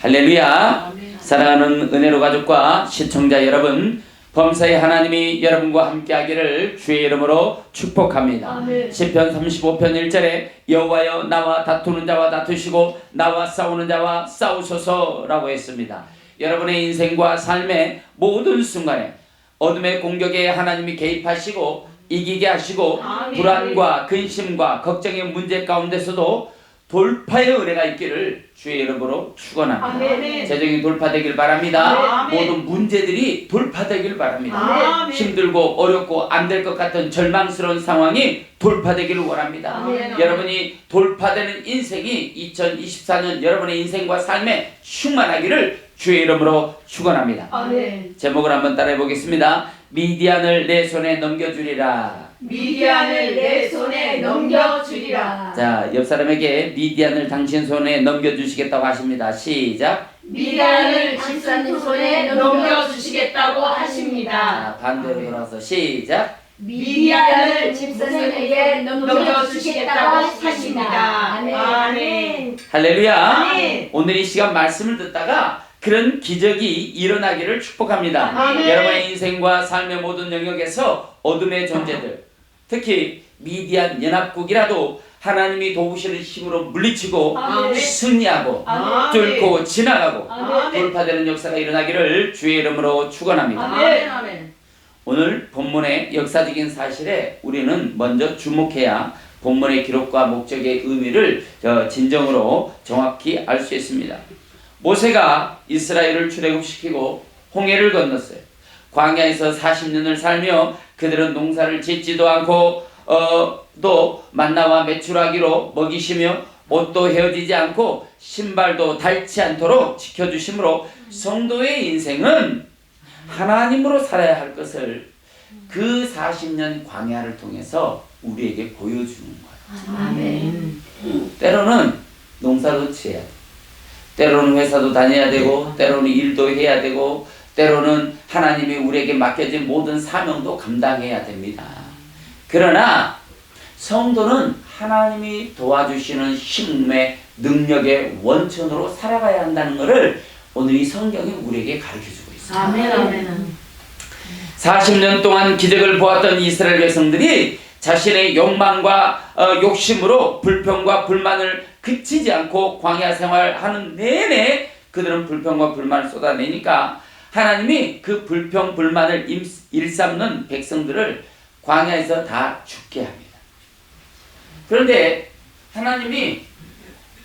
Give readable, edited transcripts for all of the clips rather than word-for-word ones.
할렐루야. 아멘. 사랑하는 은혜로 가족과 시청자 여러분, 범사의 하나님이 여러분과 함께하기를 주의 이름으로 축복합니다. 아멘. 시편 35편 1절에 여호와여 나와 다투는 자와 다투시고 나와 싸우는 자와 싸우소서라고 했습니다. 여러분의 인생과 삶의 모든 순간에 어둠의 공격에 하나님이 개입하시고 이기게 하시고 아멘. 불안과 근심과 걱정의 문제 가운데서도 돌파의 은혜가 있기를 주의 이름으로 축원합니다. 아멘. 재정이 돌파되길 바랍니다. 아멘. 모든 문제들이 돌파되길 바랍니다. 아멘. 힘들고 어렵고 안 될 것 같은 절망스러운 상황이 돌파되기를 원합니다. 아멘. 여러분이 돌파되는 인생이 2024년 여러분의 인생과 삶에 충만하기를 주의 이름으로 축원합니다. 아멘. 제목을 한번 따라해 보겠습니다. 미디안을 내 손에 넘겨주리라. 미디안을 내 손에 넘겨주리라. 자, 옆 사람에게 미디안을 당신 손에 넘겨주시겠다고 하십니다. 시작. 미디안을 집사님 손에 넘겨주시겠다고 하십니다. 자, 반대로 돌아서 시작. 미디안을 집사님에게 넘겨주시겠다고 하십니다. 아멘. 할렐루야. 아멘. 오늘 이 시간 말씀을 듣다가 그런 기적이 일어나기를 축복합니다. 아멘. 여러분의 인생과 삶의 모든 영역에서 어둠의 존재들, 특히 미디안 연합국이라도 하나님이 도우시는 힘으로 물리치고 아멘. 승리하고 아멘. 뚫고 지나가고 아멘. 돌파되는 역사가 일어나기를 주의 이름으로 축원합니다. 아멘. 오늘 본문의 역사적인 사실에 우리는 먼저 주목해야 본문의 기록과 목적의 의미를 진정으로 정확히 알 수 있습니다. 모세가 이스라엘을 출애굽시키고 홍해를 건넜어요. 광야에서 40년을 살며 그들은 농사를 짓지도 않고 또 만나와 메추라기로 먹이시며 옷도 헤어지지 않고 신발도 닳지 않도록 지켜주심으로 성도의 인생은 하나님으로 살아야 할 것을 그 40년 광야를 통해서 우리에게 보여주는 거예요. 아멘. 때로는 농사도 지어야 돼. 때로는 회사도 다녀야 되고 때로는 일도 해야 되고 때로는 하나님이 우리에게 맡겨진 모든 사명도 감당해야 됩니다. 그러나 성도는 하나님이 도와주시는 힘의 능력의 원천으로 살아가야 한다는 것을 오늘 이 성경이 우리에게 가르쳐주고 있습니다. 아멘. 40년 동안 기적을 보았던 이스라엘 백성들이 자신의 욕망과 욕심으로 불평과 불만을 그치지 않고 광야 생활하는 내내 그들은 불평과 불만을 쏟아내니까 하나님이 그 불평 불만을 일삼는 백성들을 광야에서 다 죽게 합니다. 그런데 하나님이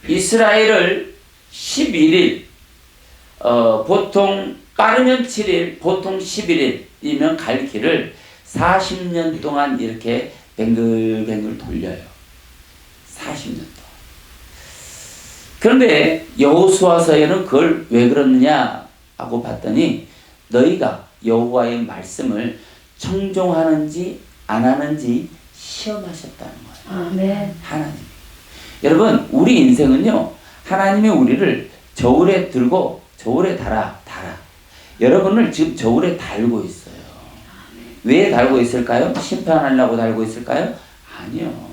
이스라엘을 11일 보통 빠르면 7일 보통 11일이면 갈 길을 40년 동안 이렇게 뱅글뱅글 돌려요. 40년 동안. 그런데 여호수아서에는 그걸 왜 그러느냐 하고 봤더니 너희가 여호와의 말씀을 청종하는지 안 하는지 시험하셨다는 거예요. 아멘. 하나님. 여러분, 우리 인생은요, 하나님이 우리를 저울에 들고 저울에 달아. 여러분을 지금 저울에 달고 있어요. 왜 달고 있을까요? 심판하려고 달고 있을까요? 아니요.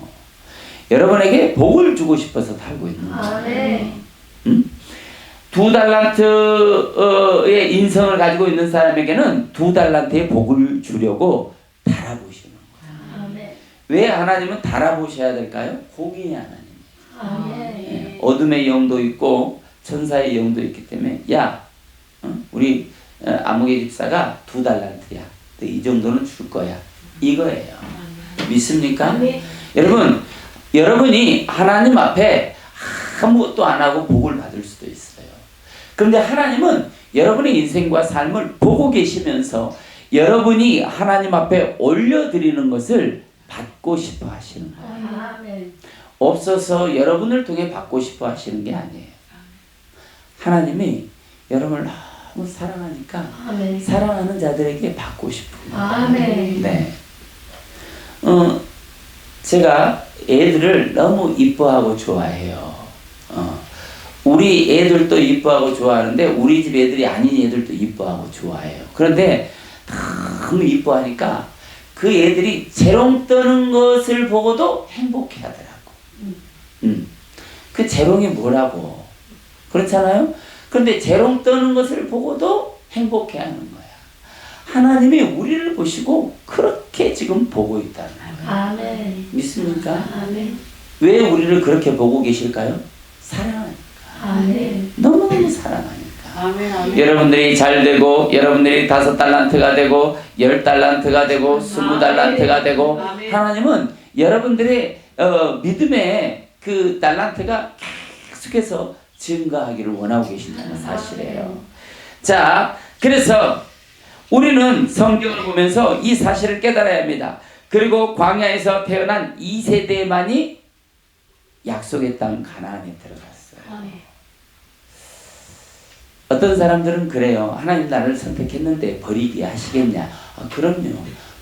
여러분에게 복을 주고 싶어서 달고 있는 거예요. 아멘. 2달란트의 인성을 가지고 있는 사람에게는 2달란트의 복을 주려고 달아보시는 거예요. 아멘. 왜 하나님은 달아보셔야 될까요? 공의의 하나님. 아멘. 어둠의 영도 있고 천사의 영도 있기 때문에 우리 아무개 집사가 2달란트야. 이 정도는 줄 거야. 이거예요. 믿습니까? 아멘. 여러분, 여러분이 하나님 앞에 아무것도 안 하고 복을 받을 수도 있어요. 그런데 하나님은 여러분의 인생과 삶을 보고 계시면서 여러분이 하나님 앞에 올려드리는 것을 받고 싶어 하시는 거예요. 아멘. 없어서 여러분을 통해 받고 싶어 하시는 게 아니에요. 하나님이 여러분을 너무 사랑하니까 아멘. 사랑하는 자들에게 받고 싶은 거예요. 아멘. 네. 제가 애들을 너무 이뻐하고 좋아해요. 우리 애들도 이뻐하고 좋아하는데 우리 집 애들이 아닌 애들도 이뻐하고 좋아해요. 그런데 너무 이뻐하니까 그 애들이 재롱 떠는 것을 보고도 행복해 하더라고. 그 재롱이 뭐라고? 그렇잖아요? 그런데 재롱 떠는 것을 보고도 행복해하는 거야. 하나님이 우리를 보시고 그렇게 지금 보고 있다는 거예요. 아멘. 믿습니까? 아멘. 왜 우리를 그렇게 보고 계실까요? 사랑하니까. 아멘. 너무너무 사랑하니까. 아멘, 아멘. 여러분들이 잘 되고, 여러분들이 5달란트가 되고, 10달란트가 되고, 20달란트가 되고, 아멘. 하나님은 여러분들의 믿음의 그 달란트가 계속해서 증가하기를 원하고 계신다는 사실이에요. 자, 그래서 우리는 성경을 보면서 이 사실을 깨달아야 합니다. 그리고 광야에서 태어난 2세대만이 약속의 땅 가나안에 들어갔어요. 아멘. 어떤 사람들은 그래요. 하나님 나를 선택했는데 버리게 하시겠냐? 그럼요.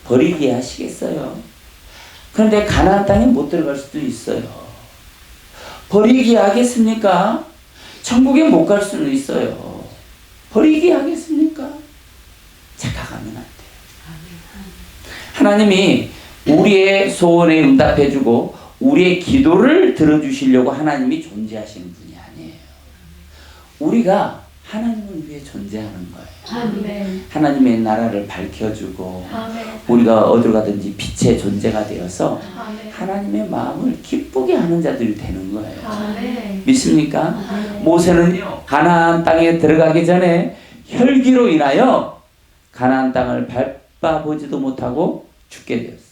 버리게 하시겠어요. 그런데 가나안 땅에 못 들어갈 수도 있어요. 버리게 하겠습니까? 천국에 못 갈 수는 있어요. 버리게 하겠습니까? 착각하면 안 돼요. 하나님이 우리의 소원에 응답해주고 우리의 기도를 들어주시려고 하나님이 존재하시는 분이 아니에요. 우리가 하나님을 위해 존재하는 거예요. 아멘. 하나님의 나라를 밝혀주고 아멘. 우리가 어디로 가든지 빛의 존재가 되어서 아멘. 하나님의 마음을 기쁘게 하는 자들이 되는 거예요. 아멘. 믿습니까? 아멘. 모세는요, 가나안 땅에 들어가기 전에 혈기로 인하여 가나안 땅을 밟아보지도 못하고 죽게 되었어요.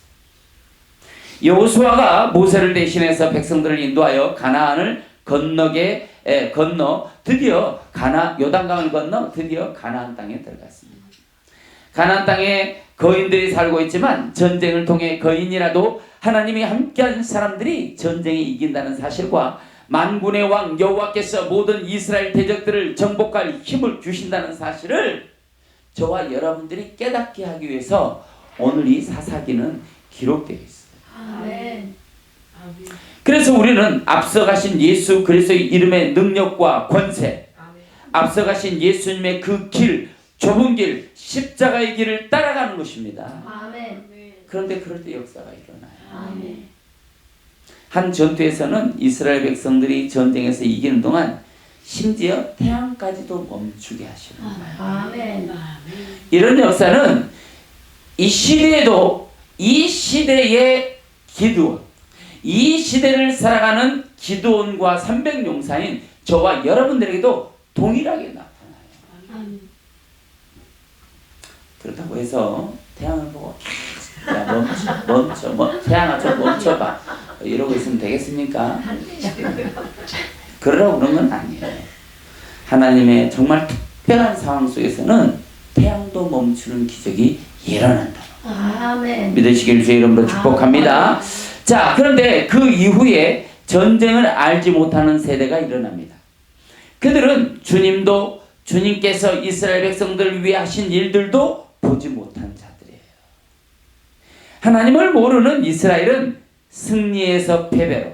여호수아가 모세를 대신해서 백성들을 인도하여 가나안을 건너 드디어 요단강을 건너 드디어 가나안 땅에 들어갔습니다. 가나안 땅에 거인들이 살고 있지만 전쟁을 통해 거인이라도 하나님이 함께한 사람들이 전쟁에 이긴다는 사실과 만군의 왕 여호와께서 모든 이스라엘 대적들을 정복할 힘을 주신다는 사실을 저와 여러분들이 깨닫게 하기 위해서 오늘 이 사사기는 기록되어 있어요. 아멘. 그래서 우리는 앞서가신 예수 그리스도의 이름의 능력과 권세, 앞서가신 예수님의 그 길, 좁은 길, 십자가의 길을 따라가는 것입니다. 아멘. 그런데 그럴 때 역사가 일어나요. 아멘. 한 전투에서는 이스라엘 백성들이 전쟁에서 이기는 동안 심지어 태양까지도 멈추게 하시는 거예요. 아멘. 이런 역사는 이 시대에도 이 시대의 기도원, 이 시대를 살아가는 기도원과 300용사인 저와 여러분들에게도 동일하게 나타나요. 아멘. 그렇다고 해서 태양을 보고 야 멈춰 태양아 좀 멈춰봐 이러고 있으면 되겠습니까? 그러라고 그런 건 아니에요. 하나님의 정말 특별한 상황 속에서는 태양도 멈추는 기적이 일어난다. 아멘. 믿으시길 주의 이름으로 축복합니다. 자, 그런데 그 이후에 전쟁을 알지 못하는 세대가 일어납니다. 그들은 주님께서 이스라엘 백성들을 위해 하신 일들도 보지 못한 자들이에요. 하나님을 모르는 이스라엘은 승리에서 패배로,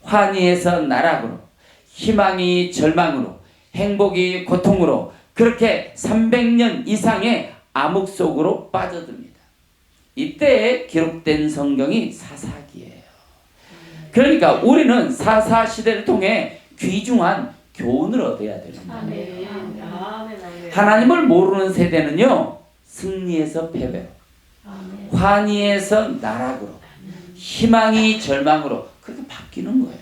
환희에서 나락으로, 희망이 절망으로, 행복이 고통으로 그렇게 300년 이상의 암흑 속으로 빠져듭니다. 이때 기록된 성경이 사사기예요. 그러니까 우리는 사사 시대를 통해 귀중한 교훈을 얻어야 되는 거예요. 아멘. 하나님을 모르는 세대는요, 승리에서 패배로, 환희에서 나락으로, 희망이 절망으로 그렇게 바뀌는 거예요.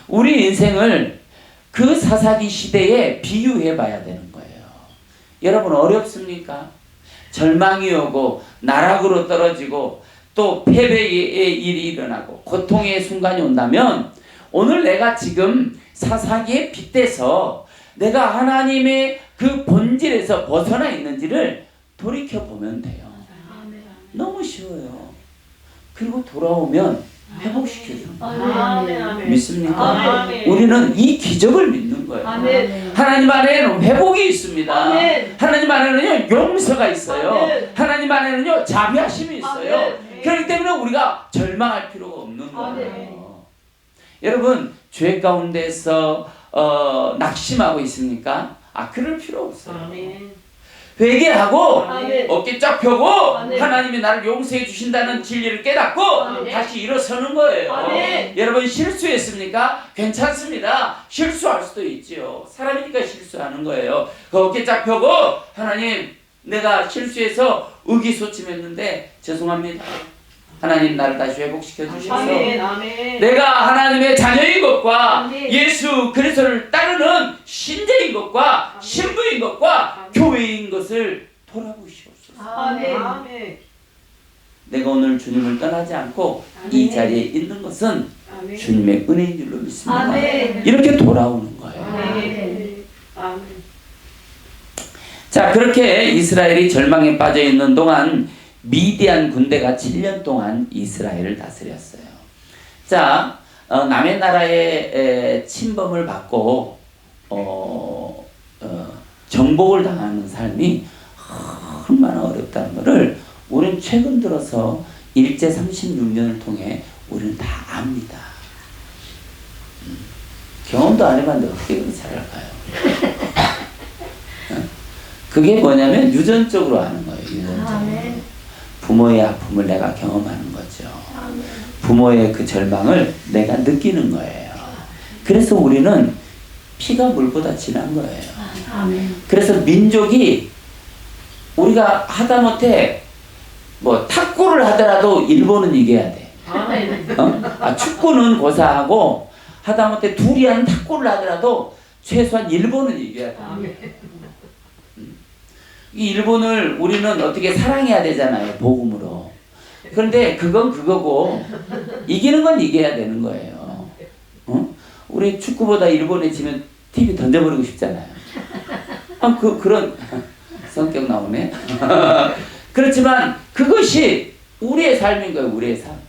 우리 인생을 그 사사기 시대에 비유해 봐야 되는 거예요. 여러분 어렵습니까? 절망이 오고 나락으로 떨어지고 또 패배의 일이 일어나고 고통의 순간이 온다면 오늘 내가 지금 사사기에 빗대서 내가 하나님의 그 본질에서 벗어나 있는지를 돌이켜보면 돼요. 너무 쉬워요. 그리고 돌아오면 회복시켜주는 거예요. 아멘. 믿습니까? 아멘. 우리는 이 기적을 믿는 거예요. 아멘. 하나님 안에는 회복이 있습니다. 아멘. 하나님 안에는요 용서가 있어요. 아멘. 하나님 안에는요 자비하심이 있어요. 아멘. 그렇기 때문에 우리가 절망할 필요가 없는 거예요. 아멘. 여러분 죄 가운데서 낙심하고 있습니까? 그럴 필요 없어요. 회개하고 아멘. 어깨 쫙 펴고 아멘. 하나님이 나를 용서해 주신다는 진리를 깨닫고 아멘. 다시 일어서는 거예요. 아멘. 여러분 실수했습니까? 괜찮습니다. 실수할 수도 있지요. 사람이니까 실수하는 거예요. 그 어깨 쫙 펴고 하나님 내가 실수해서 의기소침했는데 죄송합니다. 하나님 나를 다시 회복시켜 주셔서 아멘. 아멘. 내가 하나님의 자녀인 것과 아멘. 예수 그리스도를 따르는 신자인 것과 신부인 것과 교회인 것을 돌아보시옵소서. 아멘. 아멘. 내가 오늘 주님을 떠나지 않고 아멘. 이 자리에 있는 것은 아멘. 주님의 은혜인 줄로 믿습니다. 아멘. 이렇게 돌아오는 거예요. 아멘. 아멘. 자, 그렇게 이스라엘이 절망에 빠져 있는 동안 미디안 군대가 7년 동안 이스라엘을 다스렸어요. 자, 남의 나라의 침범을 받고 정복을 당하는 삶이 얼마나 어렵다는 것을 우리는 최근 들어서 일제 36년을 통해 우리는 다 압니다. 경험도 안 해봤는데 어떻게 그렇게 잘할까요? 그게 뭐냐면 유전적으로 아는 거예요. 유전적으로. 아멘. 부모의 아픔을 내가 경험하는 거죠. 아멘. 부모의 그 절망을 내가 느끼는 거예요. 그래서 우리는 피가 물보다 진한 거예요. 아멘. 그래서 민족이 우리가 하다못해 뭐 탁구를 하더라도 일본은 이겨야 돼. 아멘. 축구는 고사하고 하다못해 둘이 하는 탁구를 하더라도 최소한 일본은 이겨야 돼. 아멘. 이 일본을 우리는 어떻게 사랑해야 되잖아요. 복음으로. 그런데 그건 그거고 이기는 건 이겨야 되는 거예요. 우리 축구보다 일본에 지면 TV 던져버리고 싶잖아요. 그런 성격 나오네. 그렇지만 그것이 우리의 삶인 거예요. 우리의 삶.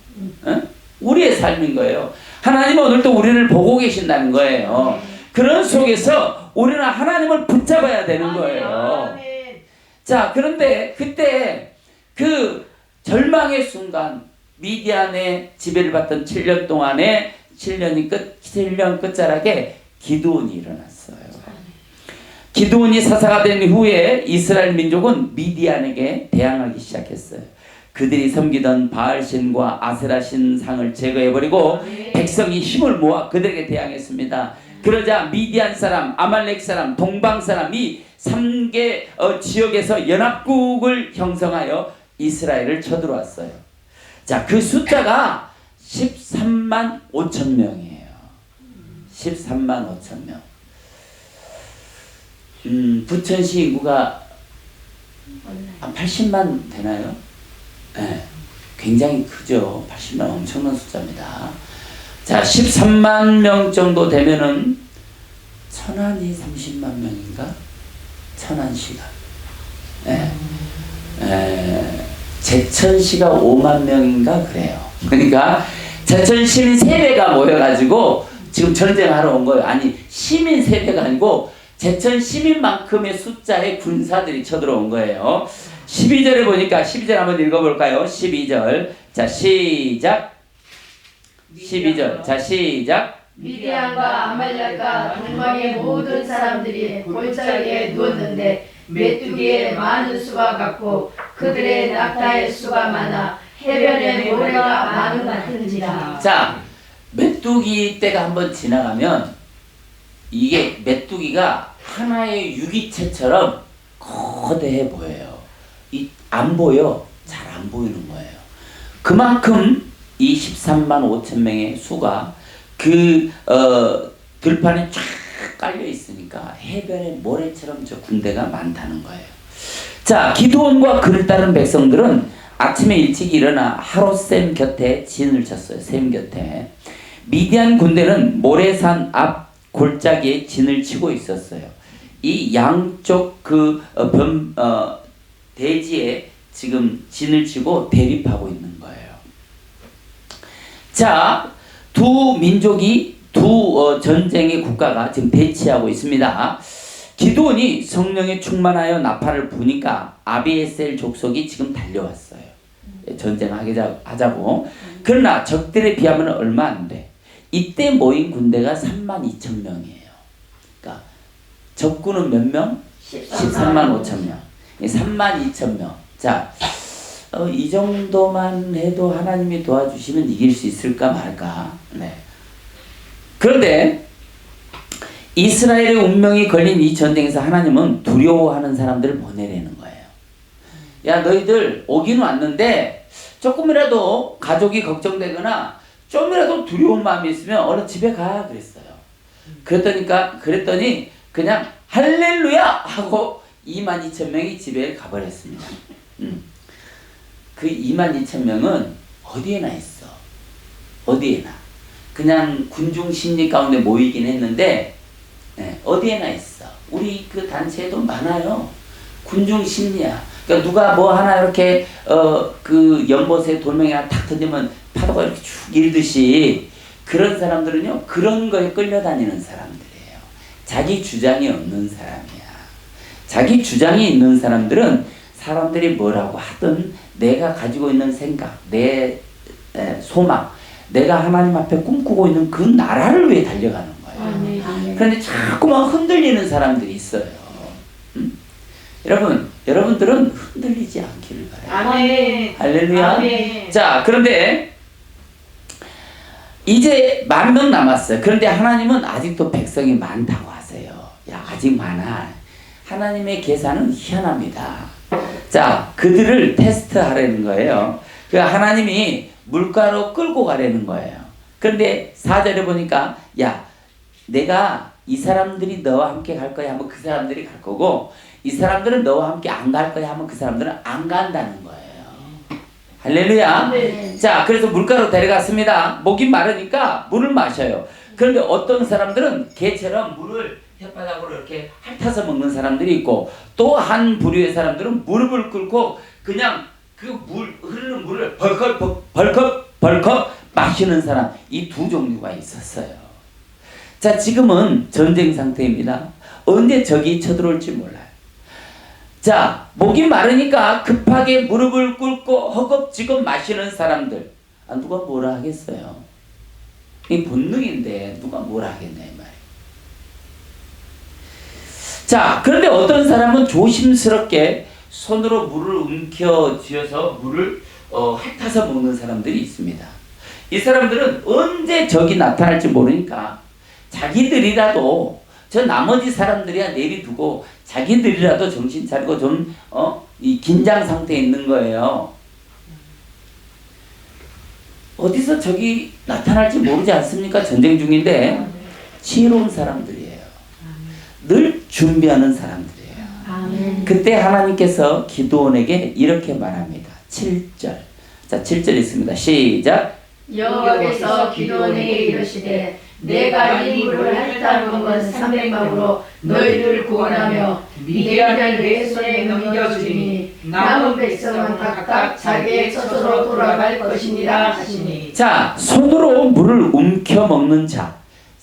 우리의 삶인 거예요. 하나님은 오늘도 우리를 보고 계신다는 거예요. 그런 속에서 우리는 하나님을 붙잡아야 되는 거예요. 아멘. 자, 그런데 그때 그 절망의 순간 미디안의 지배를 받던 7년 동안에 7년 끝자락에 기드온이 일어났어요. 기드온이 사사가 된 후에 이스라엘 민족은 미디안에게 대항하기 시작했어요. 그들이 섬기던 바알신과 아세라신 상을 제거해버리고 백성이 힘을 모아 그들에게 대항했습니다. 그러자 미디안 사람, 아말렉 사람, 동방 사람이 3개 지역에서 연합국을 형성하여 이스라엘을 쳐들어왔어요. 자, 그 숫자가 13만 5천 명이에요. 13만 5천 명. 부천시 인구가 한 80만 되나요? 네, 굉장히 크죠. 80만 엄청난 숫자입니다. 자, 13만 명 정도 되면은 천안이 30만 명인가? 천안시가. 제천시가 5만 명인가 그래요. 그러니까 제천 시민 3배가 모여가지고 지금 전쟁하러 온 거예요. 아니, 시민 3배가 아니고 제천 시민만큼의 숫자의 군사들이 쳐들어온 거예요. 12절에 보니까 12절 한번 읽어볼까요? 12절. 자, 시작. 12절. 자, 시작. 미디안과 아말렉과 동방의 모든 사람들이 골짜기에 누웠는데 메뚜기의 많은 수가 같고 그들의 낙타의 수가 많아 해변의 모래가 많은 같은지라. 자, 메뚜기 때가 한번 지나가면 이게 메뚜기가 하나의 유기체처럼 거대해 보여요. 안 보여. 잘 안 보이는 거예요. 그만큼 이 13만 5천 명의 수가 그 들판에 쫙 깔려 있으니까 해변에 모래처럼 저 군대가 많다는 거예요. 자, 기드온과 그를 따른 백성들은 아침에 일찍 일어나 하롯셈 곁에 진을 쳤어요. 셈 곁에. 미디안 군대는 모래산 앞 골짜기에 진을 치고 있었어요. 이 양쪽 대지에 지금 진을 치고 대립하고 있는 거예요. 자, 두 민족이 전쟁의 국가가 지금 대치하고 있습니다. 기드온이 성령에 충만하여 나팔을 부니까 아비에셀 족속이 지금 달려왔어요. 전쟁하자고. 그러나 적들에 비하면 얼마 안 돼. 이때 모인 군대가 3만 2천 명이에요. 그러니까 적군은 몇 명? 13만 5천 명. 32,000명. 자, 이 정도만 해도 하나님이 도와주시면 이길 수 있을까 말까. 네. 그런데 이스라엘의 운명이 걸린 이 전쟁에서 하나님은 두려워하는 사람들을 보내려는 거예요. 야, 너희들 오긴 왔는데 조금이라도 가족이 걱정되거나 좀이라도 두려운 마음이 있으면 얼른 집에 가 그랬어요. 그랬더니 그냥 할렐루야 하고 22,000명이 집에 가버렸습니다. 그 22,000명은 어디에나 있어. 어디에나. 그냥 군중 심리 가운데 모이긴 했는데 어디에나 있어. 우리 그 단체에도 많아요. 군중 심리야. 그러니까 누가 뭐 하나 이렇게 그 연못에 돌멩이 하나 탁 던지면 파도가 이렇게 쭉 일듯이 그런 사람들은요 그런 거에 끌려다니는 사람들이에요. 자기 주장이 없는 사람이야. 자기 주장이 있는 사람들은 사람들이 뭐라고 하든 내가 가지고 있는 생각, 내 소망, 내가 하나님 앞에 꿈꾸고 있는 그 나라를 위해 달려가는 거예요. 그런데 자꾸만 흔들리는 사람들이 있어요. 여러분들은 흔들리지 않기를 바라요. 아멘. 할렐루야. 아멘. 자, 그런데 이제 10,000명 남았어요. 그런데 하나님은 아직도 백성이 많다고 하세요. 야, 아직 많아. 하나님의 계산은 희한합니다. 자, 그들을 테스트하려는 거예요. 그 하나님이 물가로 끌고 가려는 거예요. 그런데 4절에 보니까 야, 내가 이 사람들이 너와 함께 갈 거야 하면 그 사람들이 갈 거고 이 사람들은 너와 함께 안 갈 거야 하면 그 사람들은 안 간다는 거예요. 할렐루야. 네. 자, 그래서 물가로 데려갔습니다. 목이 마르니까 물을 마셔요. 그런데 어떤 사람들은 개처럼 물을 혓바닥으로 이렇게 핥아서 먹는 사람들이 있고 또 한 부류의 사람들은 무릎을 꿇고 그냥 그 흐르는 물을 벌컥 마시는 사람, 이 두 종류가 있었어요. 자, 지금은 전쟁 상태입니다. 언제 적이 쳐들어올지 몰라요. 자, 목이 마르니까 급하게 무릎을 꿇고 허겁지겁 마시는 사람들. 누가 뭐라 하겠어요? 이 본능인데 누가 뭐라 하겠냐 이 말이에요. 자, 그런데 어떤 사람은 조심스럽게 손으로 물을 움켜쥐어서 물을 핥아서 먹는 사람들이 있습니다. 이 사람들은 언제 적이 나타날지 모르니까 자기들이라도 저 나머지 사람들이야 내비두고 자기들이라도 정신 차리고 좀 이 긴장 상태에 있는 거예요. 어디서 적이 나타날지 모르지 않습니까? 전쟁 중인데 지혜로운 사람들이에요. 늘 준비하는 사람들이에요. 아멘. 그때 하나님께서 기드온에게 이렇게 말합니다. 7절. 자, 7절 있습니다. 시작. 여호와께서 기드온에게 이르시되 내가 이 물을 핥아 먹은 300명으로 너희를 구원하며 미디안을 내 손에 넘겨주리니 남은 백성은 각각 자기의 처소로 돌아갈 것이니라 하시니. 자, 손으로 물을 움켜 먹는 자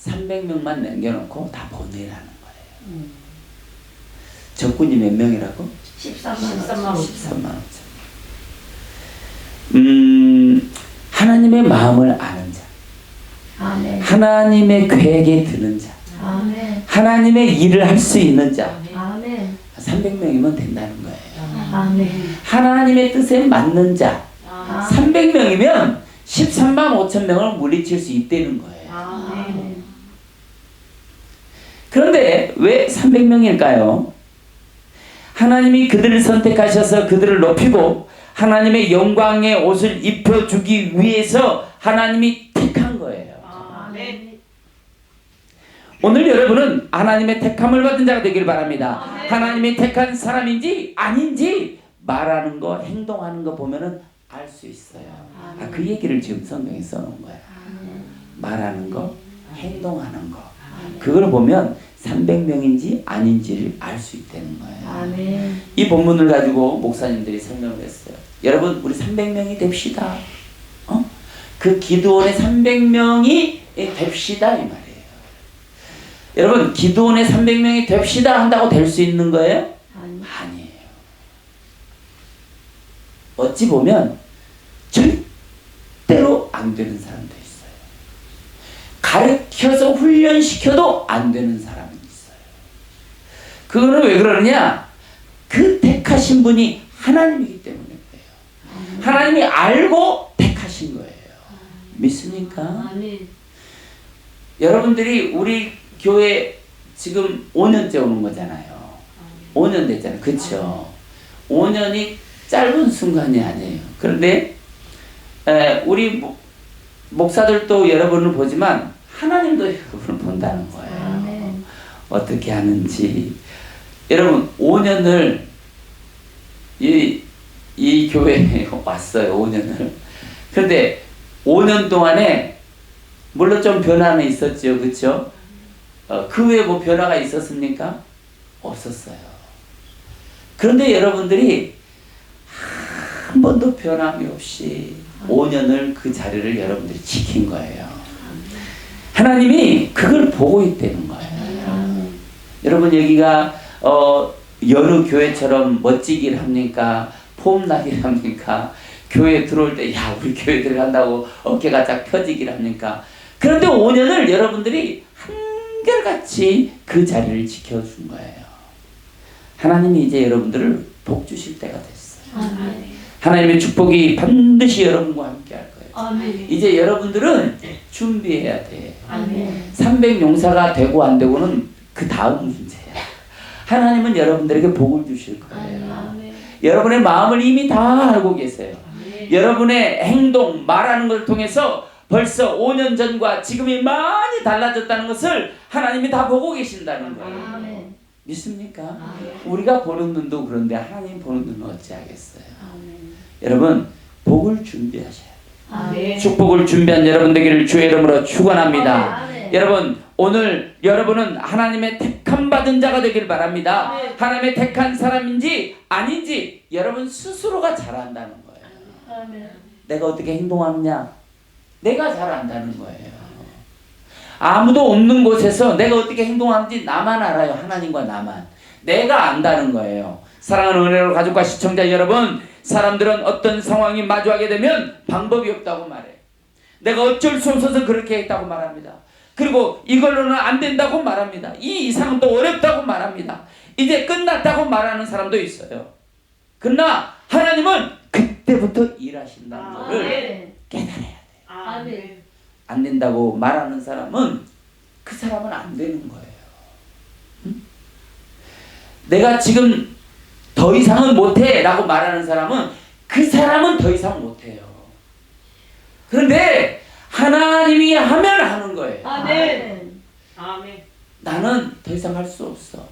300명만 남겨놓고 다 보내라는 거예요. 적군이 몇 명이라고? 13만 13만 5천. 하나님의 마음을 아는 자, 아멘. 하나님의 계획에 드는 자, 아멘. 하나님의 일을 할 수 있는 자, 아멘. 300명이면 된다는 거예요. 아멘. 하나님의 뜻에 맞는 자, 300명이면 13만 5천 명을 물리칠 수 있다는 거예요. 아멘. 그런데 왜 300명일까요? 하나님이 그들을 선택하셔서 그들을 높이고 하나님의 영광의 옷을 입혀주기 위해서 하나님이 택한 거예요. 아멘. 오늘 여러분은 하나님의 택함을 받은 자가 되길 바랍니다. 하나님이 택한 사람인지 아닌지 말하는 거, 행동하는 거 보면은 알 수 있어요. 그 얘기를 지금 성경에 써놓은 거야. 말하는 거, 행동하는 거. 그걸 보면 300명인지 아닌지를 알 수 있다는 거예요. 아멘. 이 본문을 가지고 목사님들이 설명을 했어요. 여러분, 우리 300명이 됩시다. 그 기드온의 300명이 됩시다 이 말이에요. 여러분, 기드온의 300명이 됩시다 한다고 될 수 있는 거예요? 아니에요. 어찌 보면 절대로 안 되는 사람도 있어요. 가르쳐서 훈련시켜도 안 되는 사람이 있어요. 그거는 왜 그러느냐? 그 택하신 분이 하나님이기 때문에 그래요. 하나님이 알고 택하신 거예요. 믿습니까? 아멘. 여러분들이 우리 교회 지금 5년째 오는 거잖아요. 5년 됐잖아요. 그렇죠? 5년이 짧은 순간이 아니에요. 그런데 우리 목사들도 여러분을 보지만 하나님도 여러분을 본다는 거예요. 아멘. 어떻게 하는지. 여러분 5년을 이 교회에 왔어요. 5년을. 그런데 5년 동안에 물론 좀 변화는 있었죠. 그렇죠? 그 외에 뭐 변화가 있었습니까? 없었어요. 그런데 여러분들이 한 번도 변함이 없이 5년을 그 자리를 여러분들이 지킨 거예요. 하나님이 그걸 보고 있다는 거예요. 여러분 여기가 여느 교회처럼 멋지기를 합니까? 폼나기를 합니까? 교회 들어올 때 야 우리 교회 들어간다고 어깨가 쫙 펴지기를 합니까? 그런데 5년을 여러분들이 한결같이 그 자리를 지켜준 거예요. 하나님이 이제 여러분들을 복 주실 때가 됐어요. 아멘. 하나님의 축복이 반드시 여러분과 함께 할 거예요. 아멘. 이제 여러분들은 준비해야 돼. 아멘. 300용사가 되고 안 되고는 그 다음 문제야. 하나님은 여러분들에게 복을 주실 거예요. 아멘. 여러분의 마음을 이미 다 알고 계세요. 아멘. 여러분의 행동, 말하는 걸 통해서 벌써 5년 전과 지금이 많이 달라졌다는 것을 하나님이 다 보고 계신다는 거예요. 아멘. 믿습니까? 아멘. 우리가 보는 눈도 그런데 하나님 보는 눈은 어찌하겠어요. 아멘. 여러분 복을 준비하셔야 돼요. 아멘. 축복을 준비한 여러분 되기를 주의 이름으로 축원합니다. 아멘. 여러분 오늘 여러분은 하나님의 택함 받은 자가 되길 바랍니다. 아멘. 하나님의 택한 사람인지 아닌지 여러분 스스로가 잘 안다는 거예요. 아멘. 내가 어떻게 행동하느냐 내가 잘 안다는 거예요. 아무도 없는 곳에서 내가 어떻게 행동하는지 나만 알아요. 하나님과 나만. 내가 안다는 거예요. 사랑하는 은혜로 가족과 시청자 여러분, 사람들은 어떤 상황이 마주하게 되면 방법이 없다고 말해. 내가 어쩔 수 없어서 그렇게 했다고 말합니다. 그리고 이걸로는 안 된다고 말합니다. 이 이상은 또 어렵다고 말합니다. 이제 끝났다고 말하는 사람도 있어요. 그러나 하나님은 그때부터 일하신다는 것을 아멘. 깨달아야 돼요. 아멘. 안 된다고 말하는 사람은 그 사람은 안 되는 거예요. 응? 내가 지금 더 이상은 못해 라고 말하는 사람은 그 사람은 더 이상 못해요. 그런데 하나님이 하면 하는 거예요. 아멘. 아멘. 나는 더 이상 할 수 없어.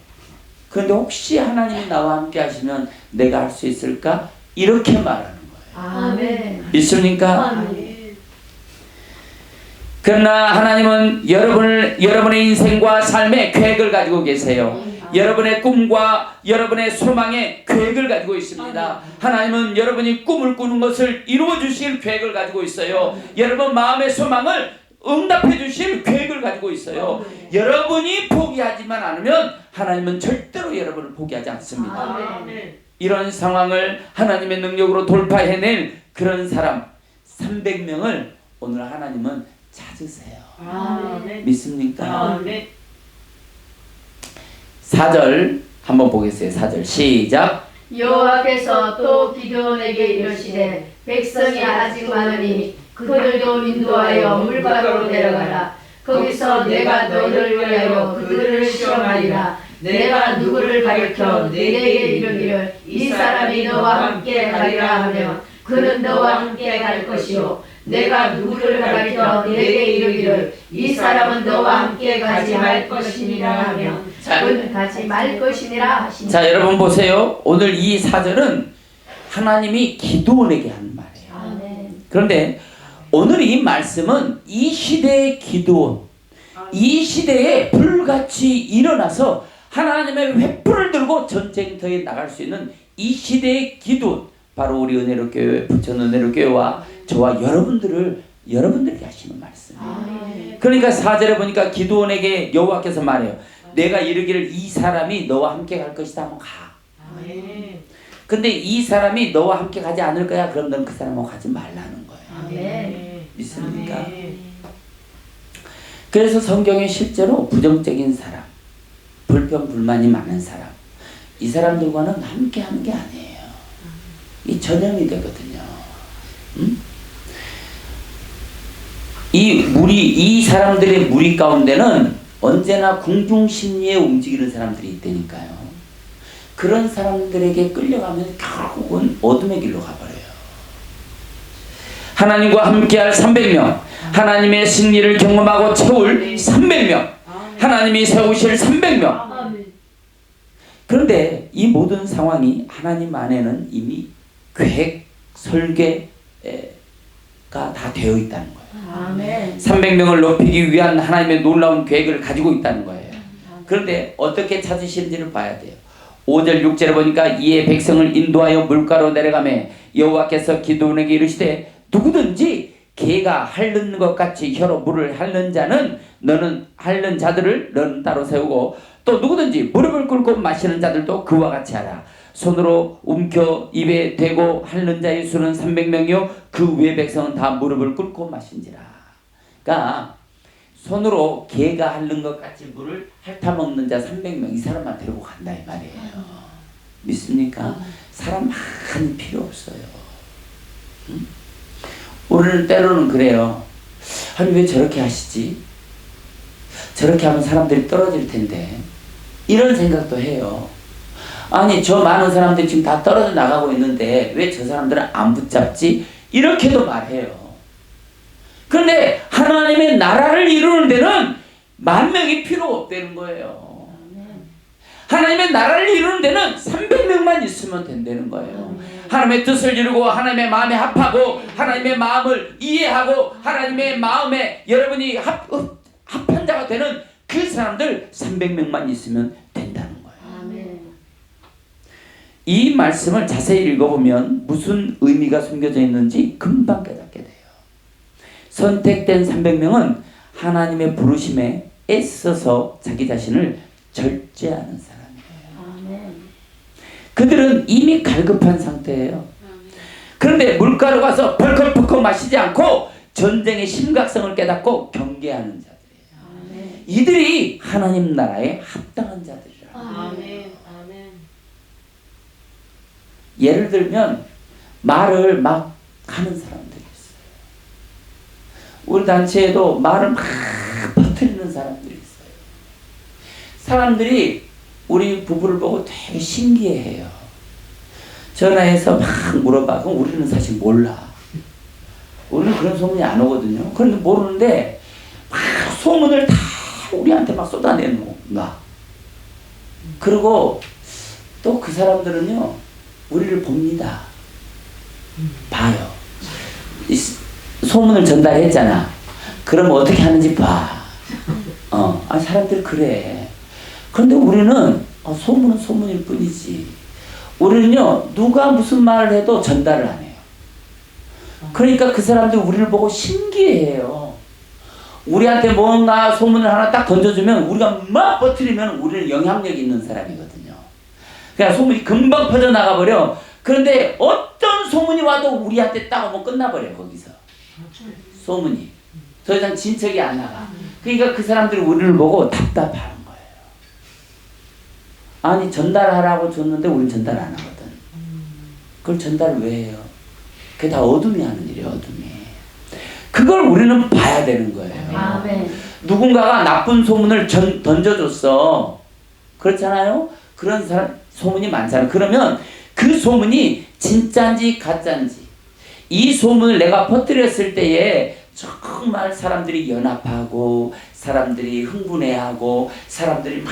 그런데 혹시 하나님이 나와 함께 하시면 내가 할 수 있을까? 이렇게 말하는 거예요. 아멘. 믿습니까? 아멘. 그러나 하나님은 여러분의 인생과 삶의 계획을 가지고 계세요. 여러분의 꿈과 여러분의 소망의 계획을 가지고 있습니다. 하나님은 여러분이 꿈을 꾸는 것을 이루어 주실 계획을 가지고 있어요. 여러분 마음의 소망을 응답해 주실 계획을 가지고 있어요. 여러분이 포기하지만 않으면 하나님은 절대로 여러분을 포기하지 않습니다. 아멘. 이런 상황을 하나님의 능력으로 돌파해낼 그런 사람 300명을 오늘 하나님은 찾으세요. 아멘. 믿습니까? 아멘. 4절 한번 보겠어요. 4절 시작. 여호와께서 또 기드온에게 이르시되 백성이 아직 많으니 그들도 인도하여 물가로 데려가라. 거기서 내가 너희를 위하여 그들을 시험하리라. 내가 누구를 가리켜 내게 이르기를 이 사람이 너와 함께 가리라 하면 그는 너와 함께 갈 것이요 내가 누구를 가리켜 내게 이르기를 이 사람은 너와 함께 가지 말 것이니라 하면 그는 가지 말 것이니라 하시니. 자 여러분 보세요. 오늘 이 4절은 하나님이 기드온에게 한 말이에요. 아멘. 그런데 오늘 이 말씀은 이 시대의 기드온, 이 시대에 불같이 일어나서 하나님의 횃불을 들고 전쟁터에 나갈 수 있는 이 시대의 기드온, 바로 우리 은혜로 교회, 부천 은혜로 교회와 저와 여러분들에게 하시는 말씀이에요. 아멘. 그러니까 4절에 보니까 기드온에게 여호와께서 말해요. 내가 이르기를 이 사람이 너와 함께 갈 것이다 하면 가. 아멘. 근데 이 사람이 너와 함께 가지 않을 거야. 그럼 넌 그 사람하고 가지 말라는 거예요. 아멘. 믿습니까? 아멘. 그래서 성경에 실제로 부정적인 사람, 불평 불만이 많은 사람, 이 사람들과는 함께 하는 게 아니에요. 이 전염이 되거든요. 이 사람들의 무리 가운데는 언제나 궁중심리에 움직이는 사람들이 있다니까요. 그런 사람들에게 끌려가면 결국은 어둠의 길로 가버려요. 하나님과 함께할 300명, 하나님의 승리를 경험하고 채울 300명, 하나님이 세우실 300명. 그런데 이 모든 상황이 하나님 안에는 이미 계획, 설계가 다 되어 있다는 거예요. 아멘. 300명을 높이기 위한 하나님의 놀라운 계획을 가지고 있다는 거예요. 그런데 어떻게 찾으시는지를 봐야 돼요. 5절 6절에 보니까 이에 백성을 인도하여 물가로 내려가매 여호와께서 기드온에게 이르시되 누구든지 개가 핥는 것 같이 혀로 물을 핥는 자는 너는 핥는 자들을 너는 따로 세우고 또 누구든지 무릎을 꿇고 마시는 자들도 그와 같이 하라. 손으로 움켜 입에 대고 핥는 자의 수는 300명이요 그 외 백성은 다 무릎을 꿇고 마신지라. 그러니까 손으로 개가 핥는 것 같이 물을 핥아먹는 자 300명 이 사람만 데리고 간다 이 말이에요. 믿습니까? 사람 많이 필요 없어요. 우리는 때로는 그래요. 아니 왜 저렇게 하시지? 저렇게 하면 사람들이 떨어질 텐데 이런 생각도 해요. 아니 저 많은 사람들이 지금 다 떨어져 나가고 있는데 왜 저 사람들은 안 붙잡지? 이렇게도 말해요. 그런데 하나님의 나라를 이루는 데는 만 명이 필요 없다는 거예요. 하나님의 나라를 이루는 데는 300명만 있으면 된다는 거예요. 하나님의 뜻을 이루고 하나님의 마음에 합하고 하나님의 마음을 이해하고 하나님의 마음에 여러분이 합한 자가 되는 그 사람들 300명만 있으면 된다는 거예요. 이 말씀을 자세히 읽어보면 무슨 의미가 숨겨져 있는지 금방 깨닫게 돼요. 선택된 300명은 하나님의 부르심에 애써서 자기 자신을 절제하는 사람이에요. 그들은 이미 갈급한 상태예요. 그런데 물가로 가서 벌컥벌컥 마시지 않고 전쟁의 심각성을 깨닫고 경계하는 자들이에요. 이들이 하나님 나라에 합당한 자들이라. 아멘. 예를 들면 말을 막 하는 사람들이 있어요. 우리 단체에도 말을 막 퍼뜨리는 사람들이 있어요. 사람들이 우리 부부를 보고 되게 신기해해요. 전화해서 막 물어봐. 그럼 우리는 사실 몰라. 우리는 그런 소문이 안 오거든요. 그런데 모르는데 막 소문을 다 우리한테 막 쏟아내놓나. 그리고 또 그 사람들은요 우리를 봅니다. 봐요. 소문을 전달했잖아. 그럼 어떻게 하는지 봐. 사람들 그래. 그런데 우리는 소문은 소문일 뿐이지. 우리는요 누가 무슨 말을 해도 전달을 안 해요. 그러니까 그 사람들 우리를 보고 신기해해요. 우리한테 뭔가 소문을 하나 딱 던져주면 우리가 막 퍼뜨리면 우리는 영향력 있는 사람이거든요. 그냥 소문이 금방 퍼져나가 버려. 그런데 어떤 소문이 와도 우리한테 딱 오면 끝나버려. 거기서 소문이 더 이상 진척이 안 나가. 그러니까 그 사람들이 우리를 보고 답답한 거예요. 아니 전달하라고 줬는데 우리는 전달 안 하거든. 그걸 전달을 왜 해요? 그게 다 어둠이 하는 일이에요. 어둠이. 그걸 우리는 봐야 되는 거예요. 아멘. 누군가가 나쁜 소문을 던져줬어. 그렇잖아요? 그런 사람 소문이 많잖아요. 그러면 그 소문이 진짜인지 가짜인지 이 소문을 내가 퍼뜨렸을 때에 정말 사람들이 연합하고 사람들이 흥분해하고 사람들이 막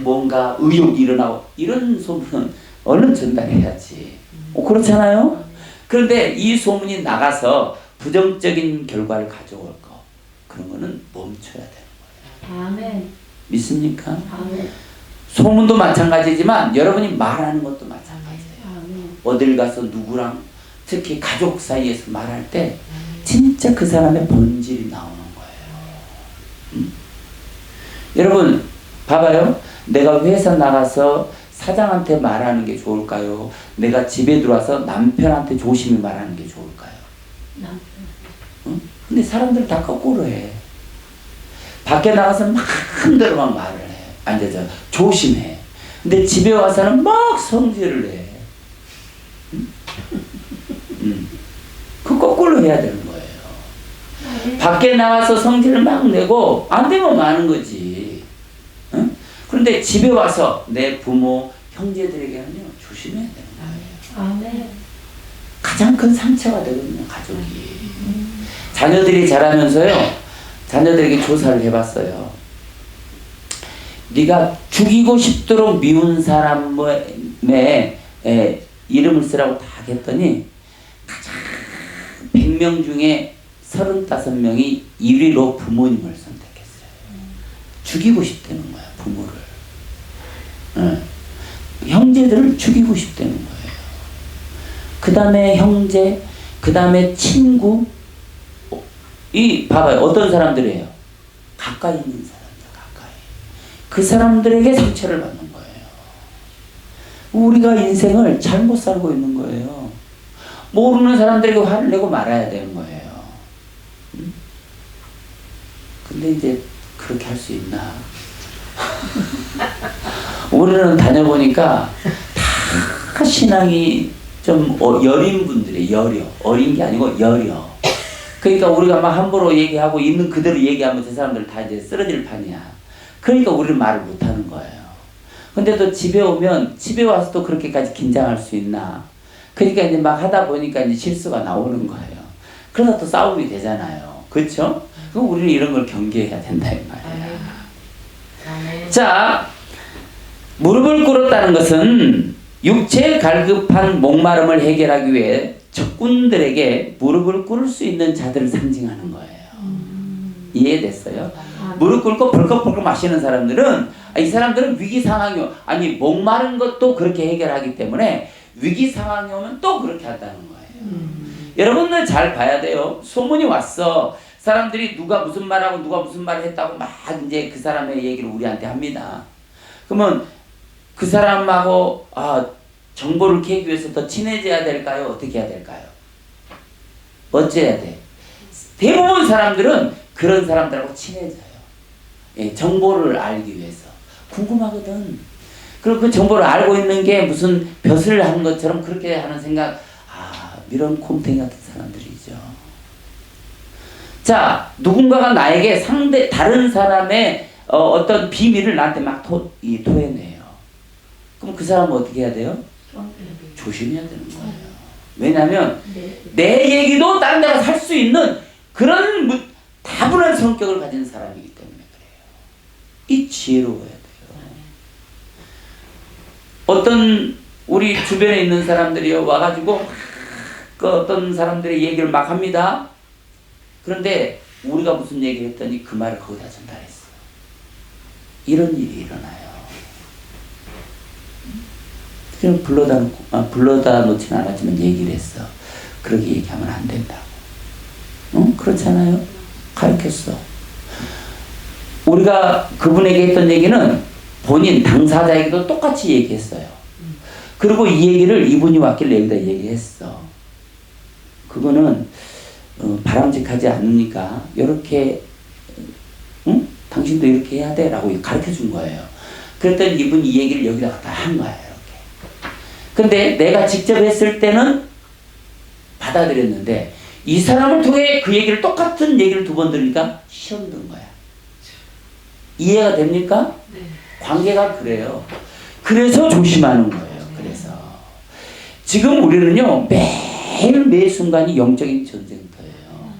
뭔가 의욕이 일어나고 이런 소문은 얼른 전달해야지. 그렇잖아요? 그런데 이 소문이 나가서 부정적인 결과를 가져올 거 그런 거는 멈춰야 되는 거예요. 아멘. 믿습니까? 아멘. 소문도 마찬가지지만 여러분이 말하는 것도 마찬가지예요. 아멘. 어딜 가서 누구랑 특히 가족 사이에서 말할 때 진짜 그 사람의 본질이 나오는 거예요. 여러분 봐봐요. 내가 회사 나가서 사장한테 말하는 게 좋을까요? 내가 집에 들어와서 남편한테 조심히 말하는 게 좋을까요? 근데 사람들 다 거꾸로 해. 밖에 나가서 마음대로만 말을 해. 아니, 조심해. 근데 집에 와서는 막 성질을 내. 그 거꾸로 해야 되는 거예요. 밖에 나가서 성질을 막 내고 안 되면 마는 거지. 응? 그런데 집에 와서 내 부모, 형제들에게는요 조심해야 되는 거예요. 아멘. 가장 큰 상처가 되거든요, 가족이. 자녀들이 자라면서요, 자녀들에게 조사를 해봤어요. 네가 죽이고 싶도록 미운 사람의 이름을 쓰라고 다 했더니 가장 100명 중에 35명이 1위로 부모님을 선택했어요. 죽이고 싶다는 거야, 부모를. 형제들을 죽이고 싶다는 거예요. 그 다음에 형제, 그 다음에 친구. 봐봐요. 어떤 사람들이에요? 가까이 있는 사람들, 가까이. 그 사람들에게 상처를 받는 거예요. 우리가 인생을 잘못 살고 있는 거예요. 모르는 사람들에게 화를 내고 말아야 되는 거예요. 근데 이제 그렇게 할 수 있나? 우리는 다녀보니까 다 신앙이 좀 여린 분들이 어린 게 아니고 여려. 그러니까 우리가 막 함부로 얘기하고 있는 그대로 얘기하면 그 사람들 다 이제 쓰러질 판이야. 그러니까 우리는 말을 못 하는 거예요. 근데 또 집에 오면 집에 와서 또 그렇게까지 긴장할 수 있나? 그러니까 이제 막 하다 보니까 이제 실수가 나오는 거예요. 그러다 또 싸움이 되잖아요. 그렇죠? 그럼 우리는 이런 걸 경계해야 된다 이 말이야. 자, 무릎을 꿇었다는 것은 육체에 갈급한 목마름을 해결하기 위해 적군들에게 무릎을 꿇을 수 있는 자들을 상징하는 거예요. 이해됐어요? 무릎 꿇고 벌컥벌컥 마시는 사람들은 이 사람들은 위기 상황이 아니 목마른 것도 그렇게 해결하기 때문에 위기 상황이 오면 또 그렇게 한다는 거예요. 여러분들 잘 봐야 돼요. 소문이 왔어. 사람들이 누가 무슨 말하고 누가 무슨 말을 했다고 막 이제 그 사람의 얘기를 우리한테 합니다. 그러면 그 사람하고 정보를 캐기 위해서 더 친해져야 될까요? 어떻게 해야 될까요? 어째야 돼? 대부분 사람들은 그런 사람들하고 친해져요. 예, 정보를 알기 위해서. 궁금하거든. 그리고 그 정보를 알고 있는 게 무슨 벼슬을 하는 것처럼 그렇게 하는 생각, 이런 곰탱이 같은 사람들이죠. 자, 누군가가 나에게 다른 사람의 어떤 비밀을 나한테 막 토해내요. 그럼 그 사람은 어떻게 해야 돼요? 조심해야 되는 거예요. 왜냐하면 내 얘기도 다른 데가 살 수 있는 그런 다분한 성격을 가진 사람이기 때문에 그래요. 이 지혜로워야 돼요. 어떤 우리 주변에 있는 사람들이 와가지고 그 어떤 사람들의 얘기를 막 합니다. 그런데 우리가 무슨 얘기를 했더니 그 말을 거기다 전달했어. 이런 일이 일어나요. 그럼 불러다 놓지는 않았지만 얘기를 했어. 그렇게 얘기하면 안 된다고. 그렇잖아요. 가르쳤어. 우리가 그분에게 했던 얘기는 본인 당사자에게도 똑같이 얘기했어요. 그리고 이 얘기를 이분이 왔길래 여기다 얘기했어. 그거는 바람직하지 않으니까 이렇게 당신도 이렇게 해야 돼 라고 가르쳐 준 거예요. 그랬더니 이분이 이 얘기를 여기다 갖다 한 거예요. 이렇게. 근데 내가 직접 했을 때는 받아들였는데 이 사람을 통해 그 얘기를 똑같은 얘기를 2번 들으니까 시험 든 거야. 이해가 됩니까? 네. 관계가 그래요. 그래서 조심하는 거예요. 그래서 지금 우리는요 매일 매 순간이 영적인 전쟁터예요.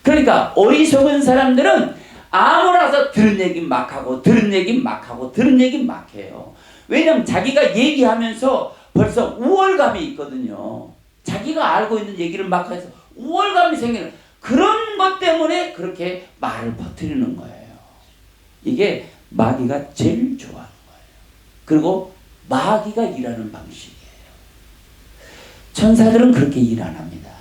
그러니까 어리석은 사람들은 아무나서 들은 얘기 막 하고 들은 얘기 막 하고 들은 얘기 막 해요. 왜냐면 자기가 얘기하면서 벌써 우월감이 있거든요. 자기가 알고 있는 얘기를 막 해서 우월감이 생기는 그런 것 때문에 그렇게 말을 퍼뜨리는 거예요. 이게 마귀가 제일 좋아하는 거예요. 그리고 마귀가 일하는 방식이에요. 천사들은 그렇게 일 안 합니다.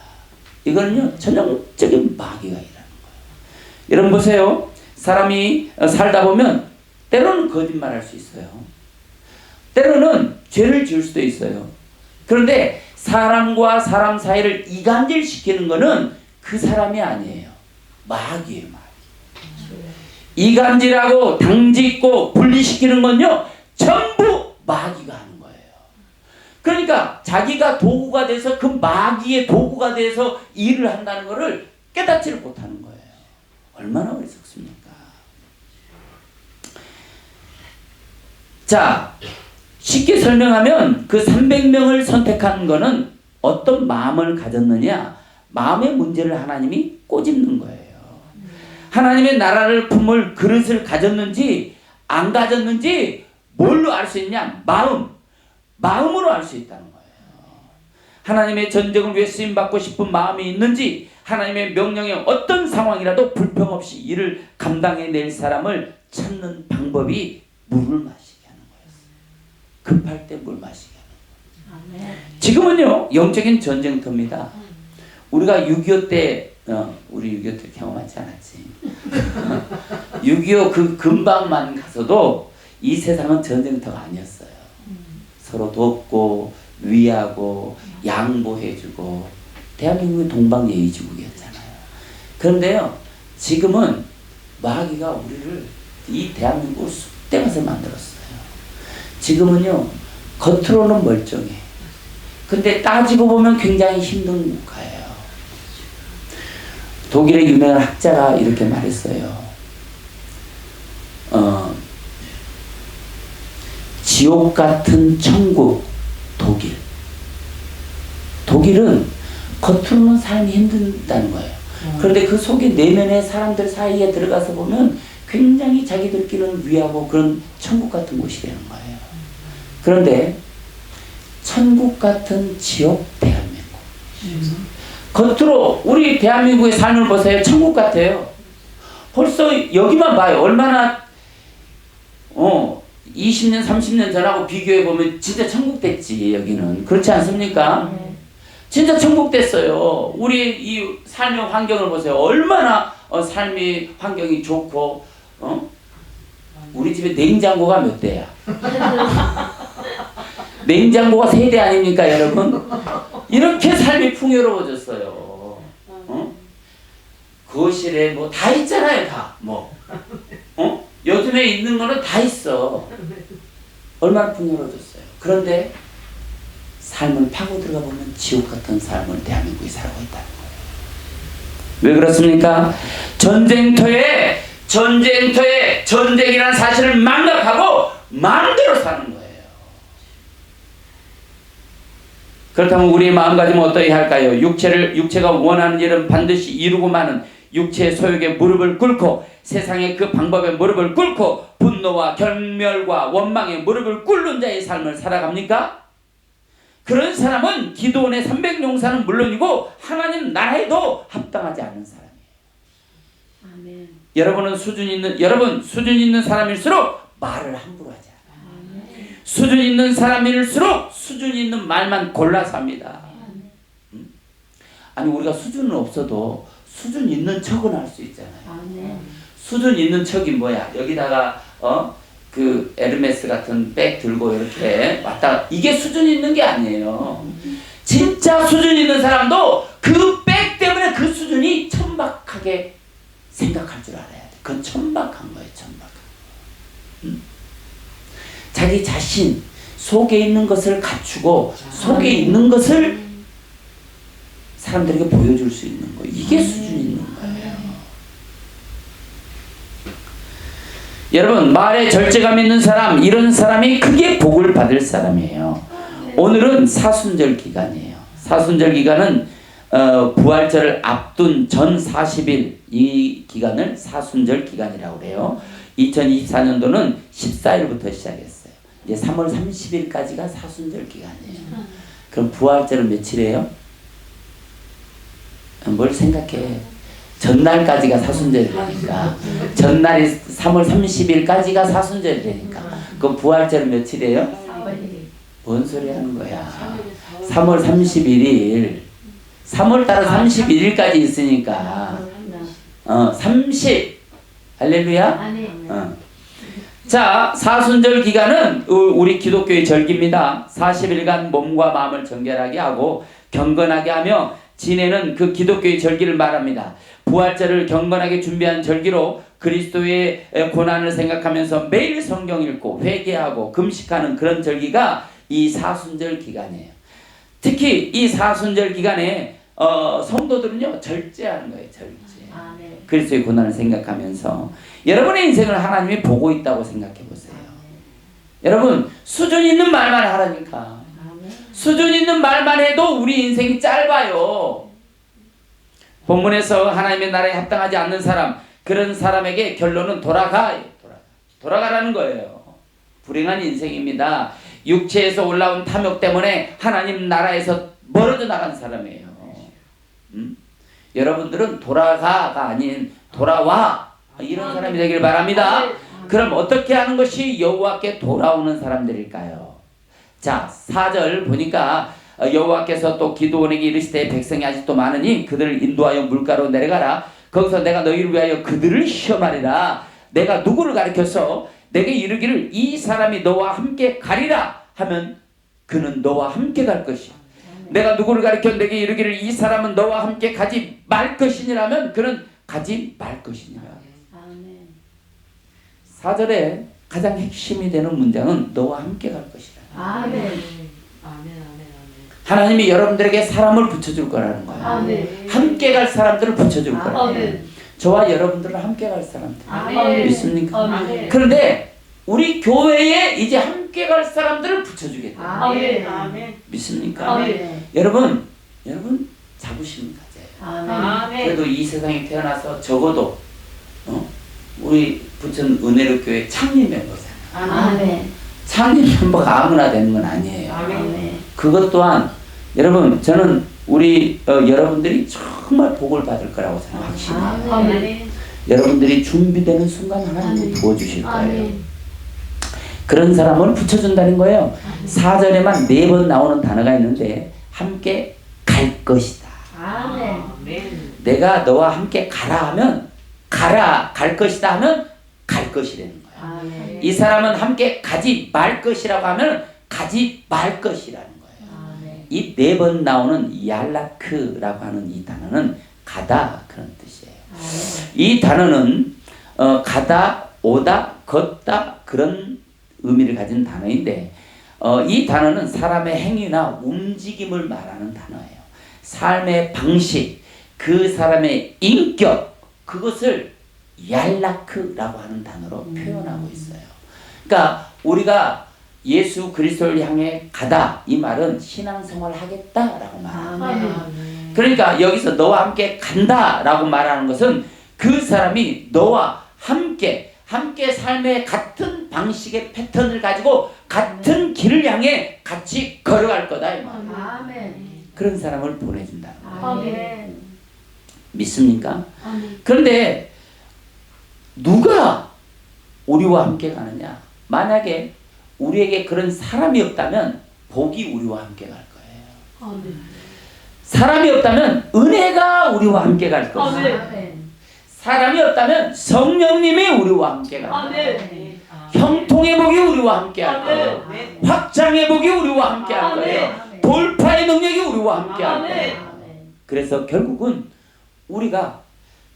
이거는요 전형적인 마귀가 일하는 거예요. 여러분 보세요. 사람이 살다 보면 때로는 거짓말할 수 있어요. 때로는 죄를 지을 수도 있어요. 그런데 사람과 사람 사이를 이간질시키는 거는 그 사람이 아니에요. 마귀예요. 마귀. 이간질하고 당짓고 분리시키는 건요 전부 마귀가 하는 거예요. 그러니까 자기가 도구가 돼서 그 마귀의 도구가 돼서 일을 한다는 것을 깨닫지를 못하는 거예요. 얼마나 어리석습니까? 자, 쉽게 설명하면 그 300명을 선택한 거는 어떤 마음을 가졌느냐? 마음의 문제를 하나님이 꼬집는 거예요. 하나님의 나라를 품을 그릇을 가졌는지 안 가졌는지 뭘로 알 수 있냐? 마음으로 알 수 있다는 거예요. 하나님의 전쟁을 위해 쓰임받고 싶은 마음이 있는지, 하나님의 명령에 어떤 상황이라도 불평 없이 이를 감당해낼 사람을 찾는 방법이 물을 마시게 하는 거였어요. 급할 때 물 마시게 하는 거예요. 지금은요, 영적인 전쟁터입니다. 우리가 6.25 때, 우리 6.25 때 경험하지 않았지. 6.25 그 근방만 가서도 이 세상은 전쟁터가 아니었어요. 서로 돕고 위하고 양보해주고 대한민국이 동방예의지국이었잖아요. 그런데요, 지금은 마귀가 우리를 이 대한민국을 쑥대밭을 만들었어요. 지금은요, 겉으로는 멀쩡해. 근데 따지고 보면 굉장히 힘든 국가예요. 독일의 유명한 학자가 이렇게 말했어요. 지옥 같은 천국 독일. 독일은 겉으로는 삶이 힘들다는 거예요. 그런데 그 속에 내면의 사람들 사이에 들어가서 보면 굉장히 자기들끼리는 위하고 그런 천국 같은 곳이라는 거예요. 그런데 천국 같은 지옥 대한민국. 겉으로 우리 대한민국의 삶을 보세요. 천국 같아요. 벌써 여기만 봐요. 얼마나 20년 30년 전하고 비교해보면 진짜 천국 됐지. 여기는 그렇지 않습니까? 진짜 천국 됐어요. 우리 이 삶의 환경을 보세요. 얼마나 삶의 환경이 좋고, 우리 집에 냉장고가 몇 대야? 냉장고가 3대 아닙니까, 여러분? 이렇게 삶이 풍요로워졌어요. 거실에 뭐 다 있잖아요, 다. 요즘에 있는 거는 다 있어. 얼마나 풍요로워졌어요. 그런데 삶을 파고 들어가 보면 지옥 같은 삶을 대한민국이 살고 있다는 거예요. 왜 그렇습니까? 전쟁터에 전쟁이라는 사실을 망각하고 마음대로 사는 거예요. 그렇다면 우리의 마음가짐은 어떠해야 할까요? 육체가 원하는 일은 반드시 이루고 마는 육체의 소욕에 무릎을 꿇고 세상의 그 방법에 무릎을 꿇고 분노와 경멸과 원망에 무릎을 꿇는 자의 삶을 살아갑니까? 그런 사람은 기도원의 300용사는 물론이고 하나님 나라에도 합당하지 않은 사람이에요. 아멘. 여러분 수준 있는 사람일수록 말을 함부로 하지 않아요. 수준 있는 사람일수록 수준 있는 말만 골라서 합니다. 아니 우리가 수준은 없어도 수준 있는 척은 할 수 있잖아요. 수준 있는 척이 뭐야? 여기다가 그 에르메스 같은 백 들고 이렇게 왔다가 이게 수준 있는 게 아니에요. 진짜 수준 있는 사람도 그 백 때문에 그 수준이 천박하게 생각할 줄 알아야 돼. 그건 천박한 거예요. 천박한 거. 자기 자신 속에 있는 것을 갖추고 속에 있는 것을 사람들에게 보여줄 수 있는 거. 이게 수준 있는 거예요. 여러분 말에 절제감 있는 사람, 이런 사람이 크게 복을 받을 사람이에요. 오늘은 사순절 기간이에요. 사순절 기간은 부활절을 앞둔 전 40일 이 기간을 사순절 기간이라고 그래요. 2024년도는 14일부터 시작했어요. 이제 3월 30일까지가 사순절 기간이에요. 그럼 부활절은 며칠이에요? 뭘 생각해? 전날까지가 사순절이니까 전날이 3월 30일까지가 사순절이니까 그럼 부활절은 며칠이에요? 뭔 소리 하는 거야? 3월 31일 3월 따라 31일까지 있으니까 30 할렐루야. 자, 사순절 기간은 우리 기독교의 절기입니다. 40일간 몸과 마음을 정결하게 하고 경건하게 하며 지내는 그 기독교의 절기를 말합니다. 부활절을 경건하게 준비한 절기로 그리스도의 고난을 생각하면서 매일 성경 읽고 회개하고 금식하는 그런 절기가 이 사순절 기간이에요. 특히 이 사순절 기간에 성도들은요 절제하는 거예요. 절제. 아멘. 그리스도의 고난을 생각하면서 여러분의 인생을 하나님이 보고 있다고 생각해 보세요. 여러분 수준 있는 말만 하라니까. 아멘. 수준 있는 말만 해도 우리 인생이 짧아요. 본문에서 하나님의 나라에 합당하지 않는 사람, 그런 사람에게 결론은 돌아가라는 거예요. 불행한 인생입니다. 육체에서 올라온 탐욕 때문에 하나님 나라에서 멀어져 나간 사람이에요. 여러분들은 돌아가가 아닌 돌아와, 이런 사람이 되길 바랍니다. 그럼 어떻게 하는 것이 여호와께 돌아오는 사람들일까요? 자, 4절 보니까 여호와께서 또 기드온에게 이르시되 백성이 아직도 많으니 그들을 인도하여 물가로 내려가라. 거기서 내가 너희를 위하여 그들을 시험하리라. 내가 누구를 가리켜서 내게 이르기를 이 사람이 너와 함께 가리라 하면 그는 너와 함께 갈 것이야. 내가 누구를 가리켜 내게 이르기를 이 사람은 너와 함께 가지 말 것이니라면 그는 가지 말 것이니라. 아멘. 4절에 가장 핵심이 되는 문장은 너와 함께 갈 것이라. 아멘. 아멘. 아멘. 하나님이 여러분들에게 사람을 붙여줄 거라는 거예요. 아멘. 함께 갈 사람들을 붙여줄 거예요. 아멘. 저와 여러분들은 함께 갈 사람들. 아멘. 믿습니까? 아멘. 그런데 우리 교회에 이제 함께 갈 사람들을 붙여주겠다. 아멘. 아멘. 믿습니까? 아멘. 여러분 자부심 가져요. 아멘. 아멘. 그래도 이 세상에 태어나서 적어도 우리 부천 은혜로 교회 창립 멤버잖아요. 아멘. 창립 멤버가 아무나 되는 건 아니에요. 아멘. 그것 또한 여러분 저는 우리 여러분들이 정말 복을 받을 거라고 저는 확신해요. 아멘. 여러분들이 준비되는 순간 하나님이 부어주실 거예요. 아멘. 그런 사람을 붙여준다는 거예요. 4절에만 4번 나오는 단어가 있는데 함께 갈 것이다. 아멘. 아멘. 내가 너와 함께 가라 하면 가라, 갈 것이다 하면 갈 것이라는 거예요. 아멘. 이 사람은 함께 가지 말 것이라고 하면 가지 말 것이라는 거예요. 아멘. 이 4번 나오는 얄라크라고 하는 이 단어는 가다 그런 뜻이에요. 아멘. 이 단어는 가다, 오다, 걷다 그런 의미를 가진 단어인데 이 단어는 사람의 행위나 움직임을 말하는 단어예요. 삶의 방식, 그 사람의 인격, 그것을 얄라크라고 하는 단어로 표현하고 있어요. 그러니까 우리가 예수 그리스도를 향해 가다 이 말은 신앙생활 하겠다라고 말합니다. 아멘. 그러니까 여기서 너와 함께 간다라고 말하는 것은 그 사람이 너와 함께 삶의 같은 방식의 패턴을 가지고 같은 길을 향해 같이 걸어갈 거다 이 말. 아멘. 그런 사람을 보내준다. 아멘. 믿습니까? 아멘. 그런데 누가 우리와 함께 가느냐? 만약에 우리에게 그런 사람이 없다면 복이 우리와 함께 갈 거예요. 아멘. 사람이 없다면 은혜가 우리와 함께 갈 것이에요. 아멘. 사람이 없다면 성령님이 우리와 함께 갈 거예요. 아멘. 형통의 복이 우리와 함께 할 거예요. 아멘. 확장의 복이 우리와 함께 할 거예요. 아멘. 돌파의 능력이 우리와 함께 할 아멘. 거예요. 아멘. 그래서 결국은 우리가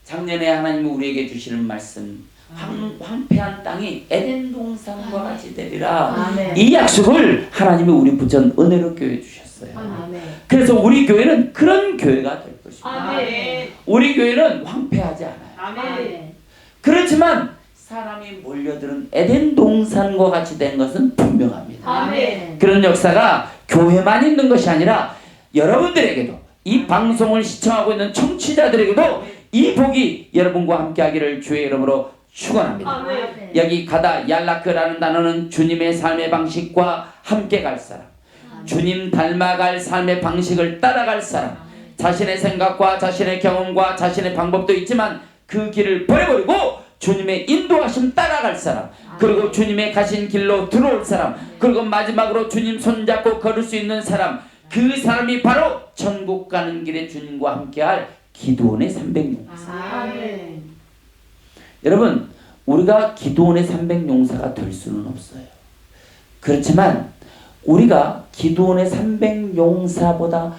작년에 하나님이 우리에게 주시는 말씀 황폐한 땅이 에덴 동산과 같이 되리라. 아멘. 이 약속을 하나님이 우리 부천 은혜로 교회에 주셨어요. 아멘. 그래서 우리 교회는 그런 교회가 될 것입니다. 아멘. 우리 교회는 황폐하지 않아요. 아멘. 그렇지만 사람이 몰려드는 에덴 동산과 같이 된 것은 분명합니다. 아멘. 그런 역사가 교회만 있는 것이 아니라 여러분들에게도 이 방송을 시청하고 있는 청취자들에게도 이 복이 여러분과 함께하기를 주의 이름으로 축원합니다. 아멘. 여기 가다 얄라크라는 단어는 주님의 삶의 방식과 함께 갈 사람, 주님 닮아갈 삶의 방식을 따라갈 사람, 자신의 생각과 자신의 경험과 자신의 방법도 있지만 그 길을 버려버리고 주님의 인도하심 따라갈 사람, 그리고 주님의 가신 길로 들어올 사람, 그리고 마지막으로 주님 손잡고 걸을 수 있는 사람, 그 사람이 바로 천국 가는 길에 주님과 함께할 기드온의 300용사. 아멘. 여러분, 우리가 기드온의 300용사가 될 수는 없어요. 그렇지만 우리가 기드온의 300용사보다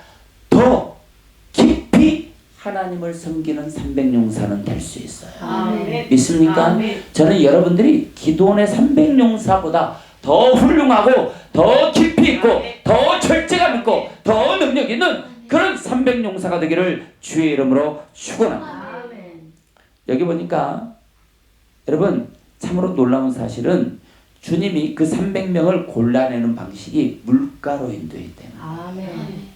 더 깊이 하나님을 섬기는 300용사는 될 수 있어요. 아멘. 믿습니까? 아멘. 저는 여러분들이 기도원의 300용사보다 더 훌륭하고 더 깊이 있고 더 절제감 있고 더 능력 있는 그런 300용사가 되기를 주의 이름으로 축원합니다. 아멘. 여기 보니까 여러분 참으로 놀라운 사실은 주님이 그 300명을 골라내는 방식이 물가로 인도했대요. 아멘.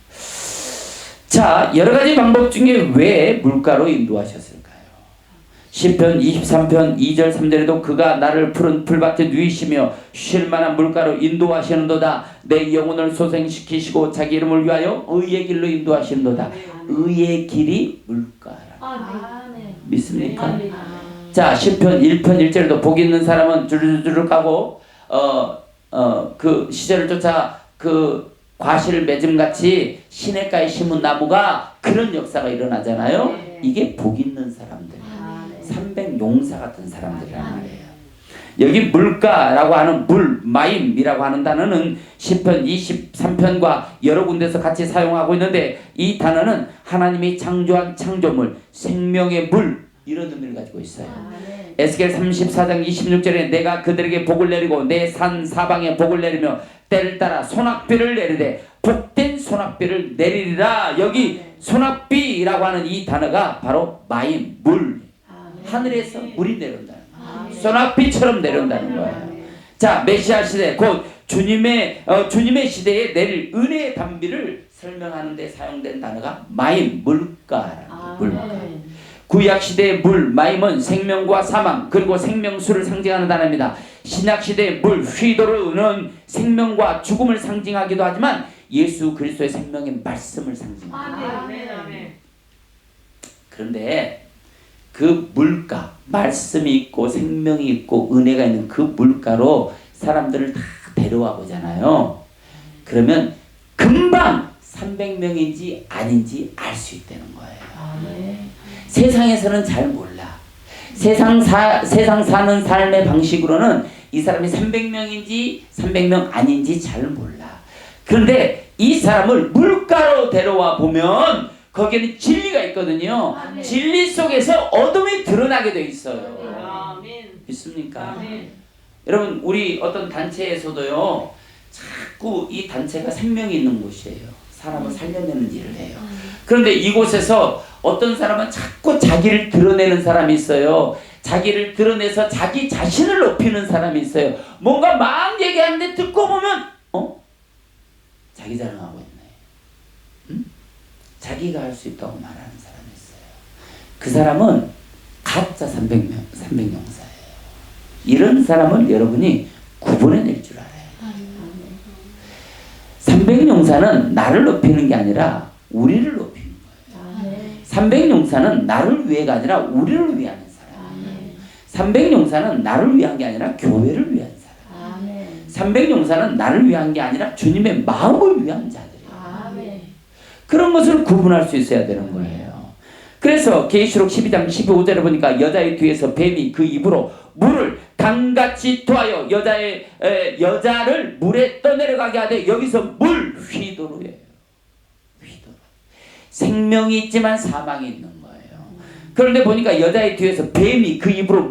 자, 여러 가지 방법 중에 왜 물가로 인도하셨을까요? 시편 23편 2절 3절에도 그가 나를 푸른 풀밭에 누이시며 쉴 만한 물가로 인도하시는도다. 내 영혼을 소생시키시고 자기 이름을 위하여 의의 길로 인도하시는도다. 의의 길이 물가라. 아멘. 믿습니까? 아멘. 자, 시편 1편 1절에도 복 있는 사람은 주르르르 가고 그 시절을 쫓아 그 과실 맺음같이 시냇가에 심은 나무가 그런 역사가 일어나잖아요. 네. 이게 복 있는 사람들, 아멘. 300용사 같은 사람들이란 말이에요. 여기 물가라고 하는 물, 마임이라고 하는 단어는 시편 23편과 여러 군데서 같이 사용하고 있는데 이 단어는 하나님이 창조한 창조물, 생명의 물 이런 의미를 가지고 있어요. 아멘. 에스겔 34장 26절에 내가 그들에게 복을 내리고 내 산 사방에 복을 내리며 때를 따라 소낙비를 내리되 복된 소낙비를 내리리라. 여기 소낙비라고 하는 이 단어가 바로 마임, 물, 아멘. 하늘에서 물이 내려온다는 거예요. 아멘. 소낙비처럼 내려온다는 거예요. 아멘. 자, 메시아 시대 곧 주님의 시대에 내릴 은혜의 단비를 설명하는 데 사용된 단어가 마임, 물가라는 거예요. 물가. 아멘. 구약 시대의 물, 마임은 생명과 사망 그리고 생명수를 상징하는 단어입니다. 신약 시대의 물, 휘도르는 생명과 죽음을 상징하기도 하지만 예수 그리스도의 생명의 말씀을 상징합니다. 아멘. 아멘. 그런데 그 물가, 말씀이 있고 생명이 있고 은혜가 있는 그 물가로 사람들을 다 데려와 보잖아요. 그러면 금방 300명인지 아닌지 알 수 있다는 거예요. 아멘. 세상에서는 잘 몰라. 세상 사는 삶의 방식으로는 이 사람이 300명인지 300명 아닌지 잘 몰라. 그런데 이 사람을 물가로 데려와 보면 거기에는 진리가 있거든요. 아멘. 진리 속에서 어둠이 드러나게 돼 있어요. 아멘. 믿습니까? 아멘. 여러분 우리 어떤 단체에서도요. 자꾸 이 단체가 생명이 있는 곳이에요. 사람을 살려내는 일을 해요. 그런데 이곳에서 어떤 사람은 자꾸 자기를 드러내는 사람이 있어요. 자기를 드러내서 자기 자신을 높이는 사람이 있어요. 뭔가 막 얘기하는데 듣고 보면 자기 자랑하고 있네. 응? 자기가 할 수 있다고 말하는 사람이 있어요. 그 사람은 가짜 300용사예요. 이런 사람을 여러분이 구분해낼 줄 알아요. 300용사는 나를 높이는 게 아니라 우리를 높이는 거예요. 아멘. 300용사는 나를 위해가 아니라 우리를 위하는 사람. 아멘. 300용사는 나를 위한 게 아니라 교회를 위한 사람. 아멘. 300용사는 나를 위한 게 아니라 주님의 마음을 위한 자들이에요. 아멘. 그런 것을 구분할 수 있어야 되는 거예요. 그래서 계시록 12장 15절에 보니까 여자의 뒤에서 뱀이 그 입으로 물을 강같이 토하여 여자를 물에 떠내려가게 하되 여기서 물 휘도르예요. 휘도르. 생명이 있지만 사망이 있는 거예요. 그런데 보니까 여자의 뒤에서 뱀이 그 입으로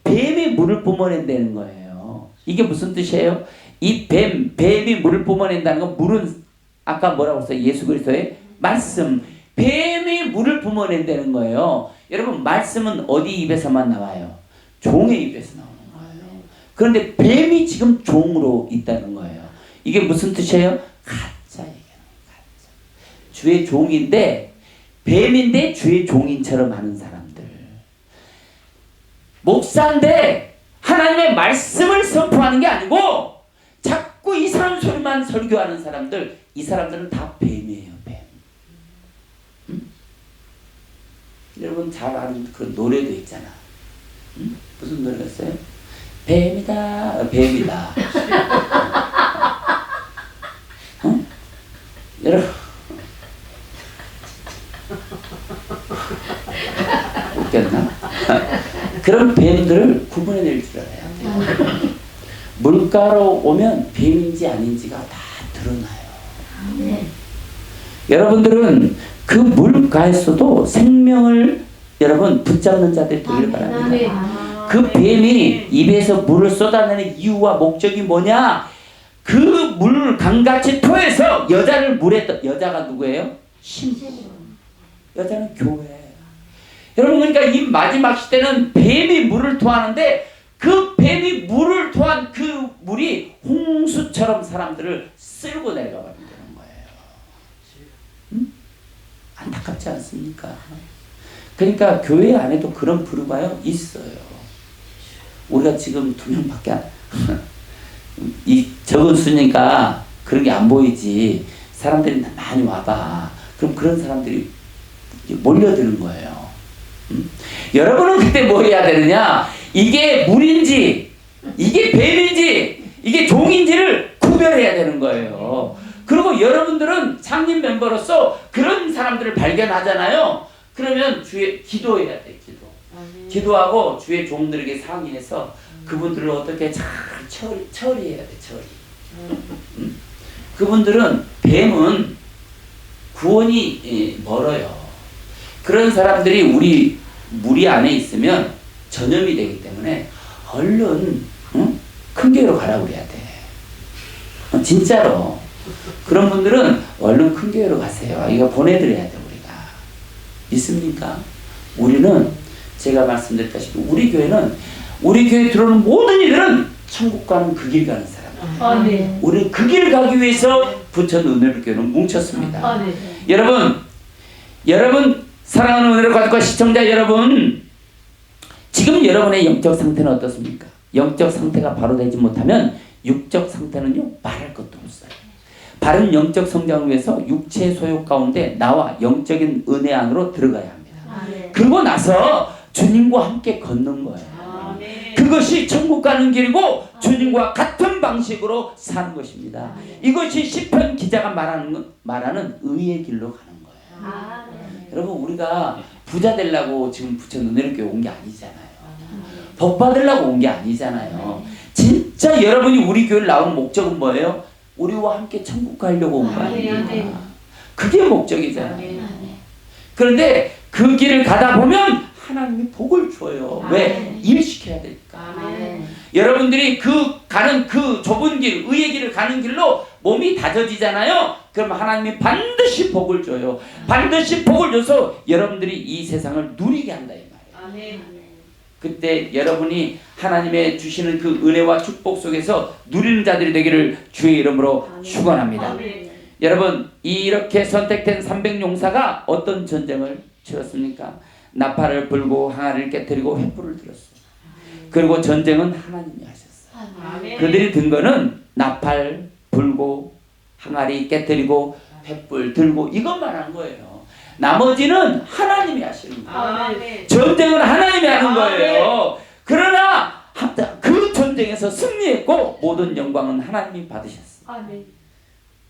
뱀이 물을 뿜어낸다는 거예요. 이게 무슨 뜻이에요? 이 뱀이 물을 뿜어낸다는 건 물은 아까 뭐라고 했어요? 예수 그리스도의 말씀. 뱀이 물을 뿜어낸다는 거예요. 여러분 말씀은 어디 입에서만 나와요? 종의 입에서 나오는 거예요. 그런데 뱀이 지금 종으로 있다는 거예요. 이게 무슨 뜻이에요? 가짜 얘기하는 가짜. 주의 종인데 뱀인데 주의 종인처럼 하는 사람들. 목사인데 하나님의 말씀을 선포하는 게 아니고 자꾸 이 사람 소리만 설교하는 사람들. 이 사람들은 다 뱀이에요. 뱀. 여러분 잘 아는 그 노래도 있잖아. 무슨 노래였어요? 뱀이다, 뱀이다. 여러분 웃겼나? 그런 뱀들을 구분해낼 줄 알아야 돼요. 물가로 오면 뱀인지 아닌지가 다 드러나요. 아멘. 여러분들은 그 물가에서도 생명을 여러분 붙잡는 자들이 되길 바랍니다. 그 뱀이 입에서 물을 쏟아내는 이유와 목적이 뭐냐? 그 물 강같이 토해서 여자를 물에 여자가 누구예요? 여자는 교회. 여러분 그러니까 이 마지막 시대는 뱀이 물을 토하는데 그 뱀이 물을 토한 그 물이 홍수처럼 사람들을 쓸고 내려가 버린다는 거예요. 안타깝지 않습니까? 그러니까 교회 안에도 그런 부류가요 있어요. 우리가 지금 2명밖에 이 적은 수니까 그런 게 안 보이지. 사람들이 많이 와봐. 그럼 그런 사람들이 몰려드는 거예요. 여러분은 그때 뭐 해야 되느냐? 이게 물인지, 이게 뱀인지, 이게 종인지를 구별해야 되는 거예요. 그리고 여러분들은 창립 멤버로서 그런 사람들을 발견하잖아요. 그러면 주에 기도해야 돼, 기도. 기도하고 주의 종들에게 상의해서 그분들을 어떻게 잘 처리해야 돼, 처리. 그분들은 뱀은 구원이 멀어요. 그런 사람들이 우리 무리 안에 있으면 전염이 되기 때문에 얼른 큰 교회로 가라고 그래야 돼. 진짜로. 그런 분들은 얼른 큰 교회로 가세요. 이거 보내드려야 돼 우리가. 믿습니까? 우리는 제가 말씀드렸다시피 우리 교회는 우리 교회에 들어오는 모든 이들은 천국 가는 그 길 가는 사람. 우리는 그 길 가기 위해서 부천 은혜로 교회는 뭉쳤습니다. 여러분 사랑하는 은혜로 가족과 시청자 여러분, 지금 여러분의 영적 상태는 어떻습니까? 영적 상태가 바로 되지 못하면 육적 상태는요 말할 것도 없어요. 바른 영적 성장을 위해서 육체의 소욕 가운데 나와 영적인 은혜 안으로 들어가야 합니다. 그러고 나서 주님과 함께 걷는 거예요. 그것이 천국 가는 길이고 주님과 같은 방식으로 사는 것입니다. 이것이 시편 기자가 말하는 의의 길로 가는 거예요. 여러분 우리가 부자 되려고 지금 부천 은혜롭게 온 게 아니잖아요. 복 받으려고 온 게 아니잖아요. 진짜 여러분이 우리 교회를 나온 목적은 뭐예요? 우리와 함께 천국 가려고 온 거 아닙니까? 그게 목적이잖아요. 그런데 그 길을 가다 보면 하나님이 복을 줘요. 왜? 일시켜야 되니까. 여러분들이 가는 그 좁은 길, 의의 길을 가는 길로 몸이 다져지잖아요. 그럼 하나님이 반드시 복을 줘요. 반드시 복을 줘서 여러분들이 이 세상을 누리게 한다 이 말이에요. 그때 여러분이 하나님의 주시는 그 은혜와 축복 속에서 누리는 자들이 되기를 주의 이름으로 축원합니다. 여러분 이렇게 선택된 300용사가 어떤 전쟁을 치렀습니까? 나팔을 불고 항아리를 깨뜨리고 횃불을 들었어요. 그리고 전쟁은 하나님이 하셨어요. 그들이 든 거는 나팔 불고 항아리 깨뜨리고 횃불 들고 이것만 한 거예요. 나머지는 하나님이 하시는 거예요. 전쟁은 하나님이 하는 거예요. 그러나 그 전쟁에서 승리했고 모든 영광은 하나님이 받으셨어요.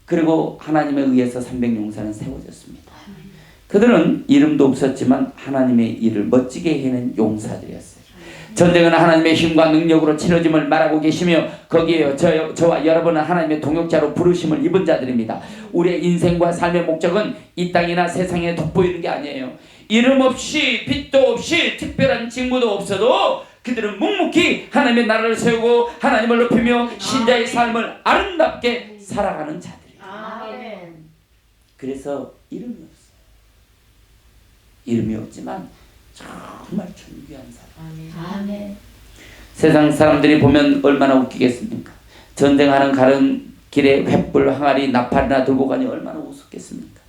그리고 하나님에 의해서 300용사는 세워졌습니다. 그들은 이름도 없었지만 하나님의 일을 멋지게 해낸 용사들이었어요. 전쟁은 하나님의 힘과 능력으로 치러짐을 말하고 계시며 거기에 저와 여러분은 하나님의 동역자로 부르심을 입은 자들입니다. 우리의 인생과 삶의 목적은 이 땅이나 세상에 돋보이는 게 아니에요. 이름 없이 빛도 없이 특별한 직무도 없어도 그들은 묵묵히 하나님의 나라를 세우고 하나님을 높이며 신자의 삶을 아름답게 살아가는 자들이에요. 그래서 이름이 없어요. 이름이 없지만 정말 존귀한 사람. 세상 사람들이 보면 얼마나 웃기겠습니까? 전쟁하는 가는 길에 횃불, 항아리, 나팔이나 들고 가니 얼마나 우습겠습니까?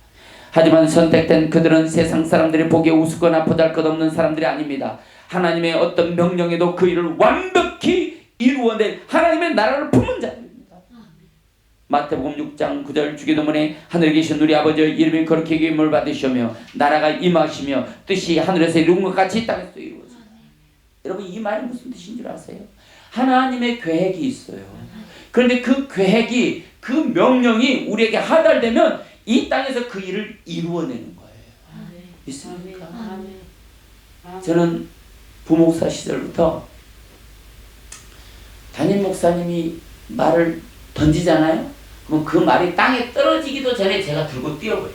하지만 선택된 그들은 세상 사람들이 보기에 우습거나 보잘것없는 사람들이 아닙니다. 하나님의 어떤 명령에도 그 일을 완벽히 이루어낸 하나님의 나라를 품은 자들입니다. 마태복음 6장 9절 주기도문에 하늘에 계신 우리 아버지의 이름이 거룩히 여김을 받으시며 나라가 임하시며 뜻이 하늘에서 이룬 것 같이 이 땅에서도 이루어집니다. 여러분 이 말이 무슨 뜻인 줄 아세요? 하나님의 계획이 있어요. 그런데 그 계획이 그 명령이 우리에게 하달되면 이 땅에서 그 일을 이루어내는 거예요. 믿습니까? 저는 부목사 시절부터 담임 목사님이 말을 던지잖아요. 그럼 그 말이 땅에 떨어지기도 전에 제가 들고 뛰어버려요.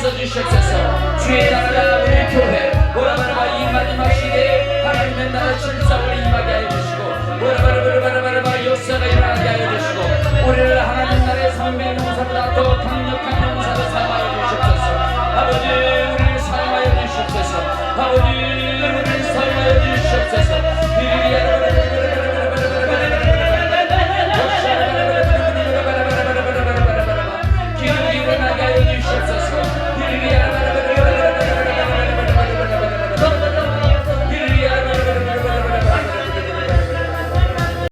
애써 주시옵소서. 주의 나라가 우리 교회 오라바라바 이 마지막 시대에 하나님의 나라 실